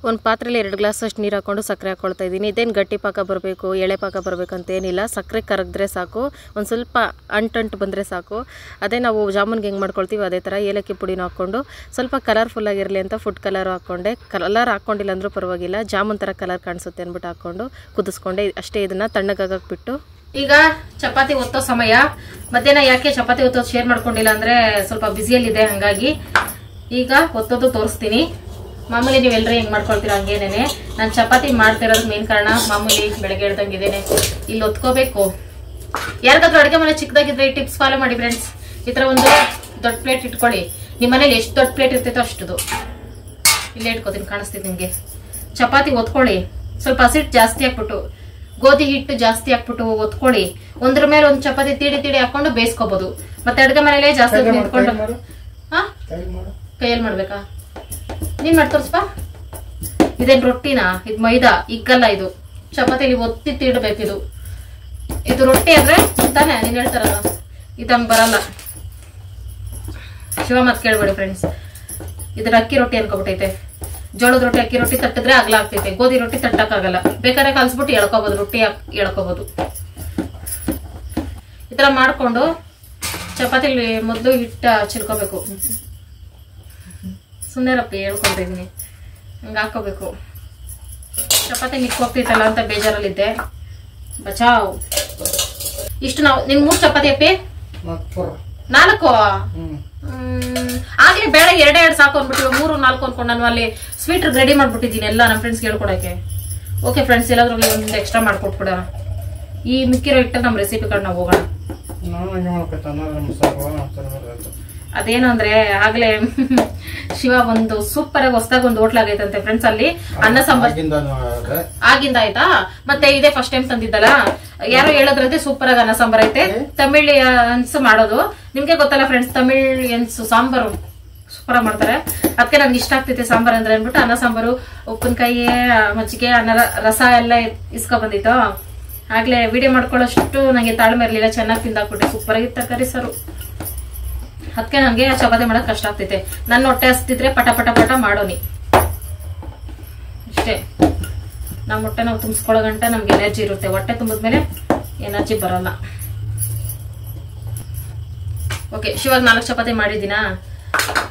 ಒಂದು ಪಾತ್ರೆಯಲ್ಲಿ 2 ಗ್ಲಾಸ್ ಅಷ್ಟು ನೀರು ಹಾಕೊಂಡು ಸಕ್ಕರೆ ಹಾಕ್ಕೊಳ್ತಾ ಇದ್ದೀನಿ. ಇದೇನು ಗಟ್ಟಿ ಪಾಕ ಬರಬೇಕು ಎಳೆ ಪಾಕ ಬರಬೇಕಂತ ಏನಿಲ್ಲ. ಸಕ್ಕರೆ ಕರಗಿದ್ರೆ ಸಾಕು, ಒಂದು ಸ್ವಲ್ಪ ಅಂಟು ಬಂದರೆ ಸಾಕು. ಅದೇ ನಾವು ಜಾಮೂನ್ಗೆ ಹೆಂಗೆ ಮಾಡ್ಕೊಳ್ತೀವಿ ಅದೇ ಥರ ಏಲಕ್ಕಿ ಪುಡಿನ ಹಾಕ್ಕೊಂಡು ಸ್ವಲ್ಪ ಕಲರ್ಫುಲ್ಲಾಗಿರಲಿ ಅಂತ ಫುಡ್ ಕಲರ್ ಹಾಕ್ಕೊಂಡೆ. ಕಲರ್ ಹಾಕ್ಕೊಂಡಿಲ್ಲ ಅಂದರೂ ಪರವಾಗಿಲ್ಲ, ಜಾಮೂನ್ ಥರ ಕಲರ್ ಕಾಣಿಸುತ್ತೆ ಅಂದ್ಬಿಟ್ಟು ಹಾಕ್ಕೊಂಡು ಕುದಿಸ್ಕೊಂಡೆ. ಅಷ್ಟೇ, ಇದನ್ನು ತಣ್ಣಗಾಗಕ್ಕೆ ಬಿಟ್ಟು ಈಗ ಚಪಾತಿ ಒತ್ತೋ ಸಮಯ. ಮಧ್ಯಾಹ್ನ ಯಾಕೆ ಚಪಾತಿ ಒತ್ತೋದು ಶೇರ್ ಮಾಡ್ಕೊಂಡಿಲ್ಲ ಅಂದರೆ ಸ್ವಲ್ಪ ಬ್ಯುಸಿಯಲ್ಲಿದೆ, ಹಾಗಾಗಿ ಈಗ ಒತ್ತೋದು ತೋರಿಸ್ತೀನಿ. ಮಾಮೂಲಿ ನೀವೆಲ್ಲರೂ ಹೆಂಗೆ ಮಾಡ್ಕೊಳ್ತೀರಾ ಹಂಗೇನೆ. ನಾನು ಚಪಾತಿ ಮಾಡ್ತಿರೋದು ಮೇನ್ ಕಾರಣ ಮಾಮೂಲಿ ಬೆಳಗ್ಗೆ ಹೇಳ್ದಂಗಿದ್ದೇನೆ, ಇಲ್ಲಿ ಒತ್ಕೋಬೇಕು. ಯಾರಿಗಾದ್ರೂ ಅಡುಗೆ ಮನೆ ಚಿಕ್ಕದಾಗಿದ್ರೆ ಈ ಟಿಪ್ಸ್ ಫಾಲೋ ಮಾಡಿ ಫ್ರೆಂಡ್ಸ್. ಈ ಥರ ಒಂದು ದೊಡ್ಡ ಪ್ಲೇಟ್ ಇಟ್ಕೊಳ್ಳಿ. ನಿಮ್ಮ ಮನೇಲಿ ಎಷ್ಟು ದೊಡ್ಡ ಪ್ಲೇಟ್ ಇರ್ತೈತೋ ಅಷ್ಟದು. ಇಲ್ಲೇ ಇಟ್ಕೋತೀನಿ, ಕಾಣಿಸ್ತಿದೆ ನಿಮಗೆ. ಚಪಾತಿ ಒತ್ಕೊಳ್ಳಿ, ಸ್ವಲ್ಪ ಹಸಿಟ್ಟು ಜಾಸ್ತಿ ಹಾಕ್ಬಿಟ್ಟು, ಗೋಧಿ ಹಿಟ್ಟು ಜಾಸ್ತಿ ಹಾಕ್ಬಿಟ್ಟು ಒತ್ಕೊಳ್ಳಿ. ಒಂದ್ರ ಮೇಲೆ ಒಂದು ಚಪಾತಿ ತೀಡಿ ಹಾಕೊಂಡು ಬೇಯಿಸ್ಕೋಬಹುದು. ಮತ್ತೆ ಅಡುಗೆ ಮನೇಲೆ ಜಾಸ್ತಿ ನಿಂತ್ಕೊಂಡು ಕೈಯಲ್ಲಿ ಮಾಡ್ಬೇಕಾ? ನೀನ್ ಮಾಡಿ ತೋರಿಸ್ಪಾ. ಇದೇನ್ ರೊಟ್ಟಿನಾ? ಇದು ಮೈದಾ ಇಕ್ಕಲ್ಲ, ಇದು ಚಪಾತಿಲಿ ಒತ್ತಿ ತೀಡ್ಬೇಕಿದು. ಇದು ರೊಟ್ಟಿ ಆದ್ರೆ ತಾನೆ ನೀನ್ ಹೇಳ್ತಾರಲ್ಲ, ಇದಂಗ್ ಬರಲ್ಲ. ಶಿವ ಮತ್ ಕೇಳ್ಬೇಡಿ ಫ್ರೆಂಡ್ಸ್, ಇದ್ರ ಅಕ್ಕಿ ರೊಟ್ಟಿ ಅನ್ಕೊಬಿಟ್ಟೈತೆ. ಜೋಳದ ರೊಟ್ಟಿ ಅಕ್ಕಿ ರೊಟ್ಟಿ ತಟ್ಟಿದ್ರೆ ಅಗಲ ಆಗ್ತೈತೆ, ಗೋಧಿ ರೊಟ್ಟಿ ತಟ್ಟಕ್ಕಾಗಲ್ಲ. ಬೇಕಾದ್ರೆ ಕಲ್ಸ್ಬಿಟ್ಟು ಎಳ್ಕೋಬಹುದು, ರೊಟ್ಟಿ ಎಳ್ಕೋಬಹುದು. ಈ ತರ ಮಾಡ್ಕೊಂಡು ಚಪಾತಿಲಿ ಮೊದಲು ಹಿಟ್ಟ ಚಿಲ್ಕೋಬೇಕು. ಸುಮ್ಮನೆ ರಪ್ಪಿ ಹೇಳ್ಕೊಳ್ತಾ ಇದೀನಿ, ಹಂಗೆ ಹಾಕೋಬೇಕು. ಚಪಾತಿ ಮಿಕ್ ಹೋಗ್ತೈತಲ್ಲ ಅಂತ ಬೇಜಾರಲ್ಲಿದ್ದೆ. ಬಚಾವ್. ಇಷ್ಟು ನಾವು ನಿನ್ 3 ಚಪಾತಿ ಅಪ್ಪಿ 4 ಆಗ್ಲಿ ಬೇಡ, 2 ಸಾಕು ಅಂದ್ಬಿಟ್ಟು 3 4 ಅನ್ಕೊಂಡು ನಾನು ಅಲ್ಲಿ ಸ್ವೀಟ್ ರೆಡಿ ಮಾಡ್ಬಿಟ್ಟಿದ್ದೀನಿ ಎಲ್ಲ ನಮ್ಮ ಫ್ರೆಂಡ್ಸ್ ಹೇಳ್ಕೊಡಕ್ಕೆ. ಓಕೆ ಫ್ರೆಂಡ್ಸ್, ಎಲ್ಲಾದ್ರೂ ಒಂದು ಎಕ್ಸ್ಟ್ರಾ ಮಾಡ್ಕೊಟ್ಬಿಡ. ಈ ಮಿಕ್ಕಿರೋ ಹಿಟ್ಟ ನಮ್ಮ ರೆಸಿಪಿ ಕಡೆ ನಾವು ಹೋಗೋಣ. ಅದೇನು ಅಂದ್ರೆ ಆಗ್ಲೇ ಶಿವ ಒಂದು ಸೂಪರ್ ಆಗಿ ಹೊಸದಾಗ ಒಂದು ಹೋಟ್ಲ್ ಆಗೈತಂತೆ ಫ್ರೆಂಡ್ಸ್. ಅಲ್ಲಿ ಅನ್ನ ಸಾಂಬಾರ್ ಆಗಿಂದ ಆಯ್ತಾ, ಮತ್ತೆ ಇದೇ ಫಸ್ಟ್ ಟೈಮ್ ತಂದಿದ್ದಲ್ಲ. ಯಾರೋ ಹೇಳೋದ್ರಂತೆ ಸೂಪರ್ ಆಗಿ ಅನ್ನ ಸಾಂಬಾರ್ ಐತೆ. ತಮಿಳಿಯನ್ಸ್ ಮಾಡೋದು ನಿಮ್ಗೆ ಗೊತ್ತಲ್ಲ ಫ್ರೆಂಡ್ಸ್, ತಮಿಳಿಯನ್ಸ್ ಸಾಂಬಾರು ಸೂಪರ್ ಆಗಿ ಮಾಡ್ತಾರೆ. ಅದಕ್ಕೆ ನನ್ಗೆ ಇಷ್ಟ ಆಗ್ತೈತೆ ಸಾಂಬಾರ್ ಅಂದ್ರೆ ಅನ್ಬಿಟ್ಟು ಅನ್ನ ಸಾಂಬಾರು, ಉಪ್ಪಿನಕಾಯಿ, ಮಜ್ಜಿಗೆ, ಅನ್ನ ರಸ ಎಲ್ಲ ಇಸ್ಕೊ ಬಂದಿತ್ತು. ಆಗ್ಲೇ ವಿಡಿಯೋ ಮಾಡ್ಕೊಳ್ಳೋಷ್ಟು ನಂಗೆ ತಾಳ್ಮೆ ಇರ್ಲಿಲ್ಲ. ಚೆನ್ನಾಗಿ ತಿಂದಾಕ್ಬಿಟ್ಟೆ, ಸೂಪರ್ ಆಗಿ ತರಕಾರಿ ಸಾರು. ಅದಕ್ಕೆ ನನ್ಗೆ ಚಪಾತಿ ಮಾಡಕ್ ಕಷ್ಟ ಆಗ್ತೈತೆ. ನನ್ನ ಹೊಟ್ಟೆ ಹಸ್ತಿದ್ರೆ ಪಟ ಪಟ ಪಟ ಮಾಡೋನಿ ಅಷ್ಟೇ. ನಮ್ಮ ಹೊಟ್ಟೆ ನಾವು ತುಂಬಿಸ್ಕೊಳ್ಳೋ ಗಂಟ ನಮ್ಗೆ ಎನರ್ಜಿ ಇರುತ್ತೆ. ಹೊಟ್ಟೆ ತುಂಬಿದ್ಮೇಲೆ ಎನರ್ಜಿ ಬರಲ್ಲ. ಓಕೆ, ಶಿವಾಗ 4 ಚಪಾತಿ ಮಾಡಿದ್ದೀನ.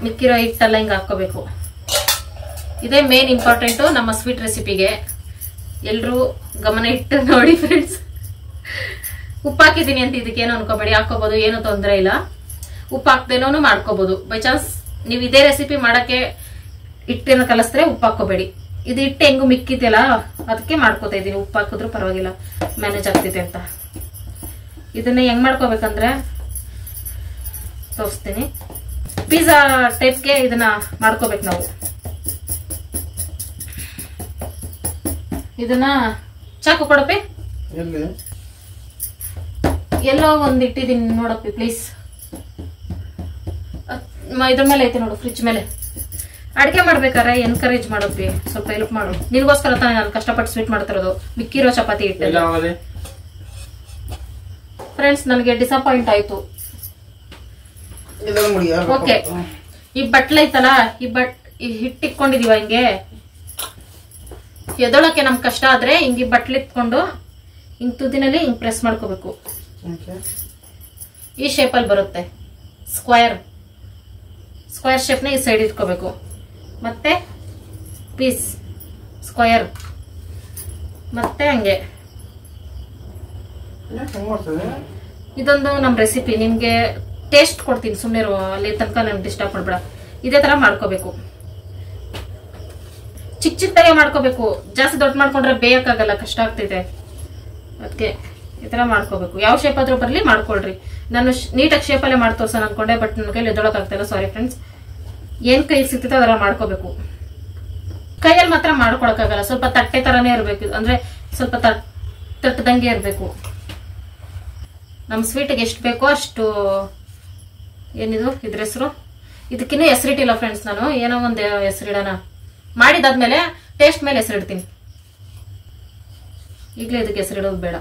ಮಿಕ್ಕಿರೋ ಹಿಟ್ಟೆಲ್ಲ ಹಿಂಗೆ ಹಾಕೋಬೇಕು. ಇದೇ ಮೇನ್ ಇಂಪಾರ್ಟೆಂಟು ನಮ್ಮ ಸ್ವೀಟ್ ರೆಸಿಪಿಗೆ. ಎಲ್ರೂ ಗಮನ ಇಟ್ಟು ನೋಡಿ ಫ್ರೆಂಡ್ಸ್. ಉಪ್ಪು ಹಾಕಿದ್ದೀನಿ ಅಂತ ಇದಕ್ಕೇನು ಅನ್ಕೋಬೇಡಿ, ಹಾಕೋಬಹುದು, ಏನು ತೊಂದರೆ ಇಲ್ಲ. ಉಪ್ಪು ಹಾಕ್ದೇನೂ ಮಾಡ್ಕೋಬಹುದು. ಬೈ ಚಾನ್ಸ್ ನೀವು ಇದೇ ರೆಸಿಪಿ ಮಾಡಕ್ಕೆ ಹಿಟ್ಟನ್ನು ಕಲಿಸಿದ್ರೆ ಉಪ್ಪು ಹಾಕೋಬೇಡಿ. ಇದು ಹಿಟ್ಟು ಹೆಂಗು ಮಿಕ್ಕಿದೆಯಲ್ಲ ಅದಕ್ಕೆ ಮಾಡ್ಕೋತಾ ಇದೀನಿ. ಉಪ್ಪು ಹಾಕಿದ್ರು ಪರವಾಗಿಲ್ಲ, ಮ್ಯಾನೇಜ್ ಆಗ್ತೈತೆ ಅಂತ. ಇದನ್ನ ಹೆಂಗ್ ಮಾಡ್ಕೋಬೇಕಂದ್ರೆ ತೋರಿಸ್ತೀನಿ. ಪಿಜ್ಜಾ ಟೈಪ್ಗೆ ಇದನ್ನ ಮಾಡ್ಕೋಬೇಕು ನಾವು. ಇದನ್ನ ಚಾಕು ಕೊಡಪ್ಪಿ, ಎಲ್ಲೋ ಒಂದ್ ಇಟ್ಟಿದ್ದೀನಿ ನೋಡಪ್ಪಿ ಪ್ಲೀಸ್. ಇದ್ರ ಮೇಲೆ ಐತೆ ನೋಡು, ಫ್ರಿಜ್ ಮೇಲೆ. ಅಡ್ಗೆ ಮಾಡ್ಬೇಕಾರೆ ಎನ್ಕರೇಜ್ ಮಾಡಪ್ಪಿ, ಸ್ವಲ್ಪ ಹೆಲ್ಪ್ ಮಾಡು. ನಿನ್ಗೋಸ್ಕರ ತಾನೇ ನಾನು ಕಷ್ಟಪಟ್ಟು ಸ್ವೀಟ್ ಮಾಡ್ತಿರೋದು. ಮಿಕ್ಕಿರೋ ಚಪಾತಿ ಹಿಟ್ಟು ಫ್ರೆಂಡ್ಸ್ ನನಗೆ ಡಿಸಪಾಯಿಂಟ್ ಆಯ್ತು. ಓಕೆ, ಈ ಬಟ್ಲ ಐತಲ್ಲ, ಈ ಹಿಟ್ಟು ಇಟ್ಕೊಂಡಿದೀವ ಹಿಂಗೆ ಎದೊಳಕ್ಕೆ ನಮ್ ಕಷ್ಟ ಆದ್ರೆ ಹಿಂಗೆ ಬಟ್ಲಿಟ್ಕೊಂಡು ಹಿಂಗ್ ತುದಿನಲ್ಲಿ ಹಿಂಗ್ ಪ್ರೆಸ್ ಮಾಡ್ಕೋಬೇಕು. ಈ ಶೇಪ್ ಅಲ್ಲಿ ಬರುತ್ತೆ. ಸ್ಕ್ವೇರ್ ಶೇಪ್ ನ ಈ ಸೈಡ್ ಇಟ್ಕೋಬೇಕು. ಮತ್ತೆ ಪೀಸ್ ಸ್ಕ್ವೇರ್, ಮತ್ತೆ ಹಂಗೆ. ಇದೊಂದು ನಮ್ ರೆಸಿಪಿ, ನಿಮ್ಗೆ ಟೇಸ್ಟ್ ಕೊಡ್ತೀನಿ. ಸುಮ್ಮನೆ ಅಲ್ಲಿ ತನಕ ನನ್ಗೆ ಡಿಸ್ಟರ್ಬ್ ಮಾಡ್ಬೇಡ. ಇದೇ ತರ ಮಾಡ್ಕೋಬೇಕು. ಚಿಕ್ಕದಾಗೆ ಮಾಡ್ಕೋಬೇಕು. ಜಾಸ್ತಿ ದೊಡ್ಡ ಮಾಡ್ಕೊಂಡ್ರೆ ಬೇಯಕ್ಕಾಗಲ್ಲ, ಕಷ್ಟ ಆಗ್ತೈತೆ. ಅದಕ್ಕೆ ಈ ತರ ಮಾಡ್ಕೋಬೇಕು. ಯಾವ ಶೇಪ್ ಆದ್ರೂ ಬರ್ಲಿ ಮಾಡ್ಕೊಳ್ರಿ. ನಾನು ನೀಟಾಗಿ ಶೇಪಲ್ಲೇ ಮಾಡಿ ತೋರ್ಸೋಣ ಅನ್ಕೊಂಡೆ, ಬಟ್ ನನ್ನ ಕೈಲಿ ಎದ್ದೊಳಕ್ ಆಗ್ತಾ ಇಲ್ಲ, ಸಾರಿ ಫ್ರೆಂಡ್ಸ್. ಏನ್ ಕೈ ಸಿಗ್ತೈತೆ ಅದರ ಮಾಡ್ಕೋಬೇಕು. ಕೈಯಲ್ಲಿ ಮಾತ್ರ ಮಾಡ್ಕೊಳಕ್ಕಾಗಲ್ಲ, ಸ್ವಲ್ಪ ತಟ್ಟೆ ತರಾನೇ ಇರ್ಬೇಕು. ಅಂದ್ರೆ ಸ್ವಲ್ಪ ತಟ್ಟದಂಗೆ ಇರ್ಬೇಕು. ನಮ್ ಸ್ವೀಟ್ಗೆ ಎಷ್ಟು ಬೇಕೋ ಅಷ್ಟು. ಏನಿದು ಇದ್ರ ಹೆಸರು? ಇದಕ್ಕಿನ್ನೂ ಹೆಸರಿಟ್ಟಿಲ್ಲ ಫ್ರೆಂಡ್ಸ್. ನಾನು ಏನೋ ಒಂದು ಹೆಸರಿಡೋಣ. ಮಾಡಿದಾದ್ಮೇಲೆ ಟೇಸ್ಟ್ ಮೇಲೆ ಹೆಸರಿಡ್ತೀನಿ. ಈಗಲೇ ಇದಕ್ಕೆ ಹೆಸರಿಡೋದು ಬೇಡ.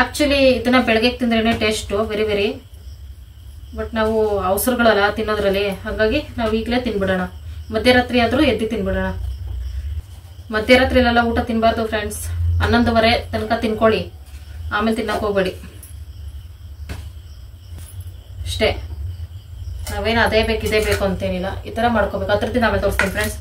ಆಕ್ಚುಲಿ ಇದನ್ನ ಬೆಳಗ್ಗೆ ತಿಂದ್ರೇನೆ ಟೇಸ್ಟ್ ವೆರಿ ವೆರಿ. ಬಟ್ ನಾವು ಅವಸರಗಳಲ್ಲ ತಿನ್ನೋದ್ರಲ್ಲಿ, ಹಾಗಾಗಿ ನಾವು ಈಗಲೇ ತಿನ್ಬಿಡೋಣ. ಮಧ್ಯರಾತ್ರಿ ಆದ್ರೂ ಎದ್ದು ತಿನ್ಬಿಡೋಣ. ಮಧ್ಯರಾತ್ರಿಲೆಲ್ಲ ಊಟ ತಿನ್ಬಾರ್ದು ಫ್ರೆಂಡ್ಸ್. 11:30 ತನಕ ತಿನ್ಕೊಳ್ಳಿ, ಆಮೇಲೆ ತಿನ್ನಕ್ ಹೋಗ್ಬೇಡಿ ಅಷ್ಟೇ. ನಾವೇನು ಅದೇ ಬೇಕು ಇದೇ ಬೇಕು ಅಂತೇನಿಲ್ಲ, ಈ ತರ ಮಾಡ್ಕೋಬೇಕು. ಅದ್ರದ್ದು ಆಮೇಲೆ ತೋರಿಸ್ತೀನಿ ಫ್ರೆಂಡ್ಸ್.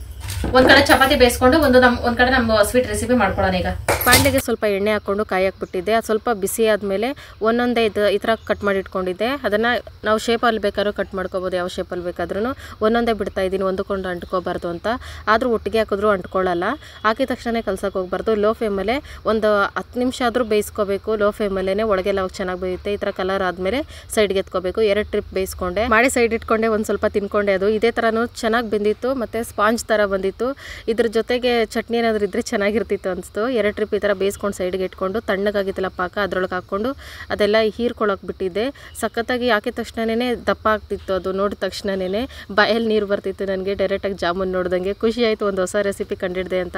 ಒಂದ್ ಕಡೆ ಚಪಾತಿ ಬೇಯಿಸ್ಕೊಂಡು ಒಂದ್ ಕಡೆ ನಮ್ಮ ಸ್ವೀಟ್ ರೆಸಿಪಿ ಮಾಡ್ಕೊಳ್ಳೋಣ. ಈಗ ಪಾಂಡೆಗೆ ಸ್ವಲ್ಪ ಎಣ್ಣೆ ಹಾಕೊಂಡು ಕಾಯಿ ಹಾಕ್ಬಿಟ್ಟಿದ್ದೆ. ಅದು ಸ್ವಲ್ಪ ಬಿಸಿ ಆದ್ಮೇಲೆ ಒಂದೊಂದೇ ಈ ತರ ಕಟ್ ಮಾಡಿ ಇಟ್ಕೊಂಡಿದ್ದೆ. ಅದನ್ನ ನಾವು ಶೇಪಲ್ಲಿ ಬೇಕಾದ್ರೂ ಕಟ್ ಮಾಡ್ಕೋಬಹುದು, ಯಾವ ಶೇಪಲ್ಲಿ ಬೇಕಾದ್ರೂ. ಒಂದೊಂದೇ ಬಿಡ್ತಾ ಇದ್ದೀನಿ, ಒಂದಕ್ಕೊಂದು ಅಂಟ್ಕೋಬಾರ್ದು ಅಂತ. ಆದ್ರೂ ಒಟ್ಟಿಗೆ ಹಾಕಿದ್ರು ಅಂಟ್ಕೊಳ್ಳಲ್ಲ. ಹಾಕಿದ ತಕ್ಷಣ ಕಲ್ಸಕ್ಕೆ ಹೋಗ್ಬಾರ್ದು. ಲೋ ಫ್ಲೇಮಲ್ಲೇ ಒಂದು 10 ನಿಮಿಷ ಆದ್ರೂ ಬೇಯಿಸ್ಕೋಬೇಕು. ಲೋ ಫ್ಲೇಮಲ್ಲೇ ಒಳಗೆಲ್ಲ ಚೆನ್ನಾಗಿ ಬೇಯುತ್ತೆ. ಈ ತರ ಕಲರ್ ಆದ್ಮೇಲೆ ಸೈಡ್ಗೆ ಎತ್ಕೋಬೇಕು. 2 ಟ್ರಿಪ್ ಬೇಯಿಸ್ಕೊಂಡೆ ಮಾಡಿ ಸೈಡ್ ಇಟ್ಕೊಂಡೆ. ಒಂದ್ ಸ್ವಲ್ಪ ತಿನ್ಕೊಂಡೆ. ಅದು ಇದೇ ತರನು ಚೆನ್ನಾಗಿ ಬೆಂದಿತ್ತು, ಮತ್ತೆ ಸ್ಪಾಂಜ್ ತರ ಬಂದಿತ್ತು. ಇದ್ರ ಜೊತೆಗೆ ಚಟ್ನಿ ಏನಾದ್ರು ಇದ್ರೆ ಚೆನ್ನಾಗಿರ್ತಿತ್ತು ಅನ್ಸ್ತು. 2 ಟ್ರಿಪ್ ಈ ತರ ಬೇಯಿಸ್ಕೊಂಡು ಸೈಡ್ಗೆ ಇಟ್ಕೊಂಡು ತಣ್ಣಗಾಗಿತ್ತಲ್ಲ ಪಾಕ, ಅದ್ರೊಳಗೆ ಹಾಕೊಂಡು ಅದೆಲ್ಲ ಹೀರ್ಕೊಳಕ್ ಬಿಟ್ಟಿದ್ದೆ. ಸಖತ್ತಾಗಿ ಹಾಕಿದ ತಕ್ಷಣನೇ ದಪ್ಪ ಆಗ್ತಿತ್ತು. ಅದು ನೋಡಿದ ತಕ್ಷಣನೇ ಬಾಯಲ್ಲಿ ನೀರು ಬರ್ತಿತ್ತು ನನಗೆ. ಡೈರೆಕ್ಟಾಗಿ ಜಾಮೂನ್ ನೋಡ್ದಂಗೆ ಖುಷಿ ಆಯ್ತು, ಒಂದು ಹೊಸ ರೆಸಿಪಿ ಕಂಡಿಡ್ದೆ ಅಂತ.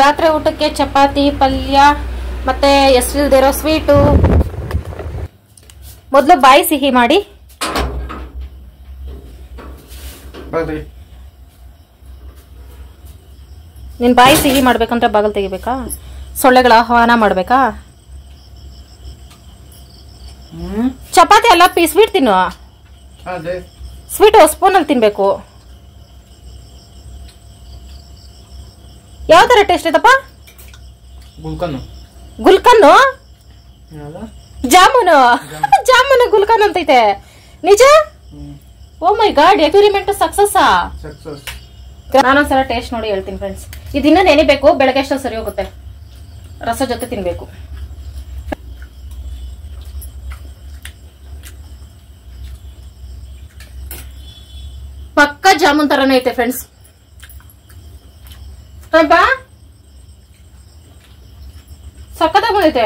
ರಾತ್ರಿ ಊಟಕ್ಕೆ ಚಪಾತಿ, ಪಲ್ಯ, ಮತ್ತೆ ಹೆಸರಿಲ್ದೇ ಇರೋ ಸ್ವೀಟು. ಮೊದಲು ಬಾಯಿ ಸಿಹಿ ಮಾಡಿ. ನಿನ್ ಬಾಯಿ ಸಿಹಿ ಮಾಡ್ಬೇಕಂದ್ರೆ ಬಾಗಲ್ ತೆಗಿಬೇಕಾ? ಸೊಳ್ಳೆಗಳ ಆಹ್ವಾನ ಮಾಡ್ಬೇಕಾ? ಚಪಾತಿ ಅಲ್ಲ ಸ್ವೀಟ್ ತಿನ್ನು. ಸ್ವೀಟ್ ಸ್ಪೂನ್ ಅಲ್ಲಿ ತಿನ್ಬೇಕು. ಯಾವ ತರ ಟೇಸ್ಟ್ ಐತಪ್ಪ? ಗುಲ್ಕನ್ನು ಜಾಮೂನು ಜಾಮೂನು ಗುಲ್ಕನ್ ಅಂತೈತೆ. ನಿಜ? ಓ ಮೈ ಗಾಡ್, ಎಕ್ಸ್ಪೆರಿಮೆಂಟ್ ಸಕ್ಸಸ್. ನಾನೊಂದ್ಸಲ ಟೇಸ್ಟ್ ನೋಡಿ ಹೇಳ್ತೀನಿ ಫ್ರೆಂಡ್ಸ್. ಇದು ಇನ್ನೂ ನೆನಿಬೇಕು, ಬೆಳಗ್ಗೆ ಅಷ್ಟು ಸರಿ ಹೋಗುತ್ತೆ. ರಸ ಜೊತೆ ತಿನ್ಬೇಕು. ಪಕ್ಕ ಜಾಮೂನ್ ತರನೇ ಐತೆ ಫ್ರೆಂಡ್ಸ್. ಸಕ್ಕತ್ತಾಗಿ ಬಂದೈತೆ.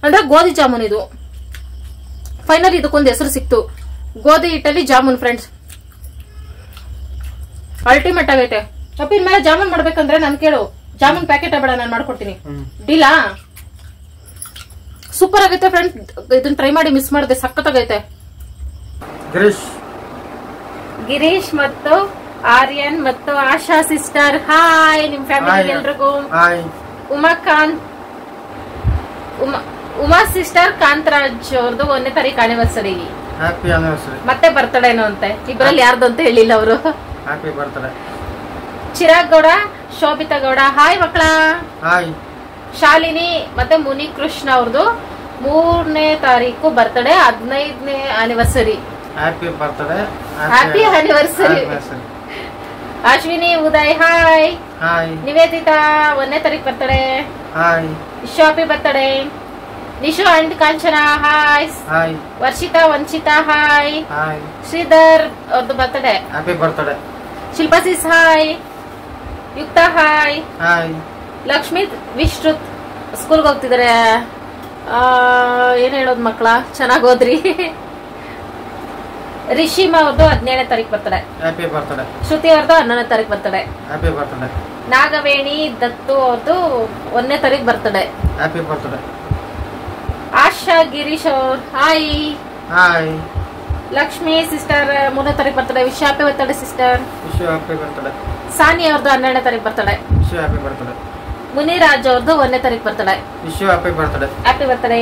ಅಂದ್ರೆ ಗೋಧಿ ಜಾಮೂನ್ ಇದು. ಫೈನಲ್ ಇದಕ್ಕೊಂದು ಹೆಸರು ಸಿಕ್ತು, ಗೋಧಿ ಹಿಟ್ಟಲ್ಲಿ ಜಾಮೂನ್ ಫ್ರೆಂಡ್ಸ್. ಅಲ್ಟಿಮೇಟ್ ಆಗೈತೆ. ಅಪ್ಪಿನ ಮೇಲೆ ಜಾಮೂನ್ ಮಾಡ್ಬೇಕಂದ್ರೆ ನನ್ ಕೇಳು, ಜಾಮೂನ್ ಪ್ಯಾಕೆಟ್ ಬೇಡ, ನಾನು ಮಾಡ್ಕೊಡ್ತೀನಿ. ಡೀಲಾ? ಸೂಪರ್ ಆಗೈತೆ ಫ್ರೆಂಡ್ಸ್. ಇದನ್ನ ಟ್ರೈ ಮಾಡಿ, ಮಿಸ್ ಮಾಡಿದೆ. ಸಖತ್ತಾಗೈತೆ. ಗಿರೀಶ್ ಮತ್ತು ಆರ್ಯನ್ ಮತ್ತು ಆಶಾ ಸಿಸ್ಟರ್, ಹಾಯ್. ನಿಮ್ ಫ್ಯಾಮಿಲಿ ಎಲ್ರಿಗೂ. ಉಮಾ ಸಿಸ್ಟರ್ ಕಾಂತರಾಜ್ ಅವ್ರದ್ದು 1ನೇ ತಾರೀಕು ಆನಿವರ್ಸರಿ. ಮತ್ತೆ ಬರ್ತಡೇನೋ ಅಂತೆ. ಇಬ್ಬರಲ್ಲಿ ಯಾರ್ದು ಅಂತ ಹೇಳಿಲ್ಲ ಅವರು. Happy birthday. Chirag Gowda, Shobhita Gowda, hi ಮಕ್ಕಳ. ಶಾಲಿನಿ ಮತ್ತೆ ಮುನಿ ಕೃಷ್ಣ ಅವ್ರದ್ದು 3ನೇ ತಾರೀಕು ಬರ್ತ್ಡೇ, 15ನೇ anniversary. Happy birthday, happy anniversary. Ashwini, Uday, hi. Nivedita 1ನೇ ತಾರೀಕು birthday. Wish happy birthday. Nishu and Kanchana, hi. Varshita, Vanchita, hi. Shridhar ಅವ್ರದ್ದು birthday, happy birthday. Shilpa sis, hi. Yukta, hi. Lakshmi Vishrut ಸ್ಕೂಲ್ಗೆ ಹೋಗ್ತಿದಾರೆ. ಏನ್ ಹೇಳೋದು ಮಕ್ಕಳ, ಚೆನ್ನಾಗಿ ಹೋದ್ರಿ. ರಿಷಿಮಾ ಅವ್ರದ್ದು 17ನೇ ತಾರೀಕು ಬರ್ತಡೆ. Happy birthday. ಶ್ರುತಿ ಅವ್ರದ್ದು 11ನೇ ತಾರೀಕು ಬರ್ತಡೆ. Happy birthday. ನಾಗವೇಣಿ ದತ್ತು ಅವ್ರದ್ದು 1ನೇ ತಾರೀಕು birthday. Happy birthday. Asha Girish ಅವ್ರ, ಹಾಯ್. ಲಕ್ಷ್ಮಿ ಸಿಸ್ಟರ್ 3ನೇ ತಾರೀಕು birthday. Wish happy birthday sister. Wish happy birthday. Sani ಅವ್ರದ್ದು 12ನೇ ತಾರೀಕು birthday. Wish happy birthday. Muniraj ಅವ್ರದ್ದು 1ನೇ ತಾರೀಕು birthday. Wish happy birthday. Happy birthday.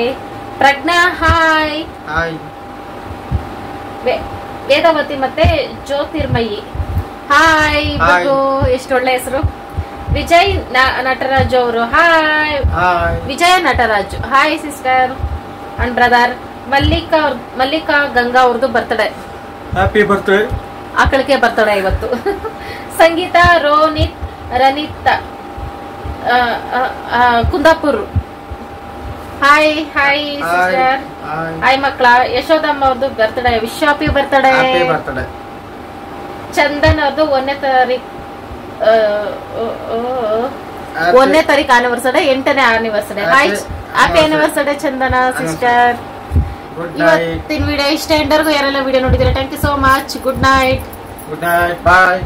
Prajna, hi. Vedavati ಮತ್ತೆ ಜ್ಯೋತಿರ್ಮಯಿ, ಹಾಯ್. ಎಷ್ಟು ಒಳ್ಳೆ ಹೆಸರು. ವಿಜಯ್ ನಟರಾಜ್ ಅವರು, hi. Vijaya Nataraj, hi sister and brother. Mallika Ganga ಅವ್ರದ್ದು ಬರ್ತಡೆ. Happy birthday. ಆಕಳಿಗೆ ಬರ್ತಡೆ ಇವತ್ತು. ಸಂಗೀತ, Ronit, Ranit Kundapur, hi. Sister, hi ಮಕ್ಕಳ. ಯಶೋದಮ್ಮ ಅವ್ರದ್ದು birthday. Wish happy birthday. Chandan ಅವ್ರದ್ದು 1ನೇ ತಾರೀಕು 1ನೇ ತಾರೀಕು ಆನಿವರ್ಸರಿ, 8ನೇ anniversary. Hi, happy anniversary Chandana sister. ಇವತ್ತಿನ ವಿಡಿಯೋ ಇಷ್ಟ. ಎಂಡರ್ಗೂ ಯಾರೆಲ್ಲ ವಿಡಿಯೋ ನೋಡಿದ್ರೆ thank you so much. Good night. Bye.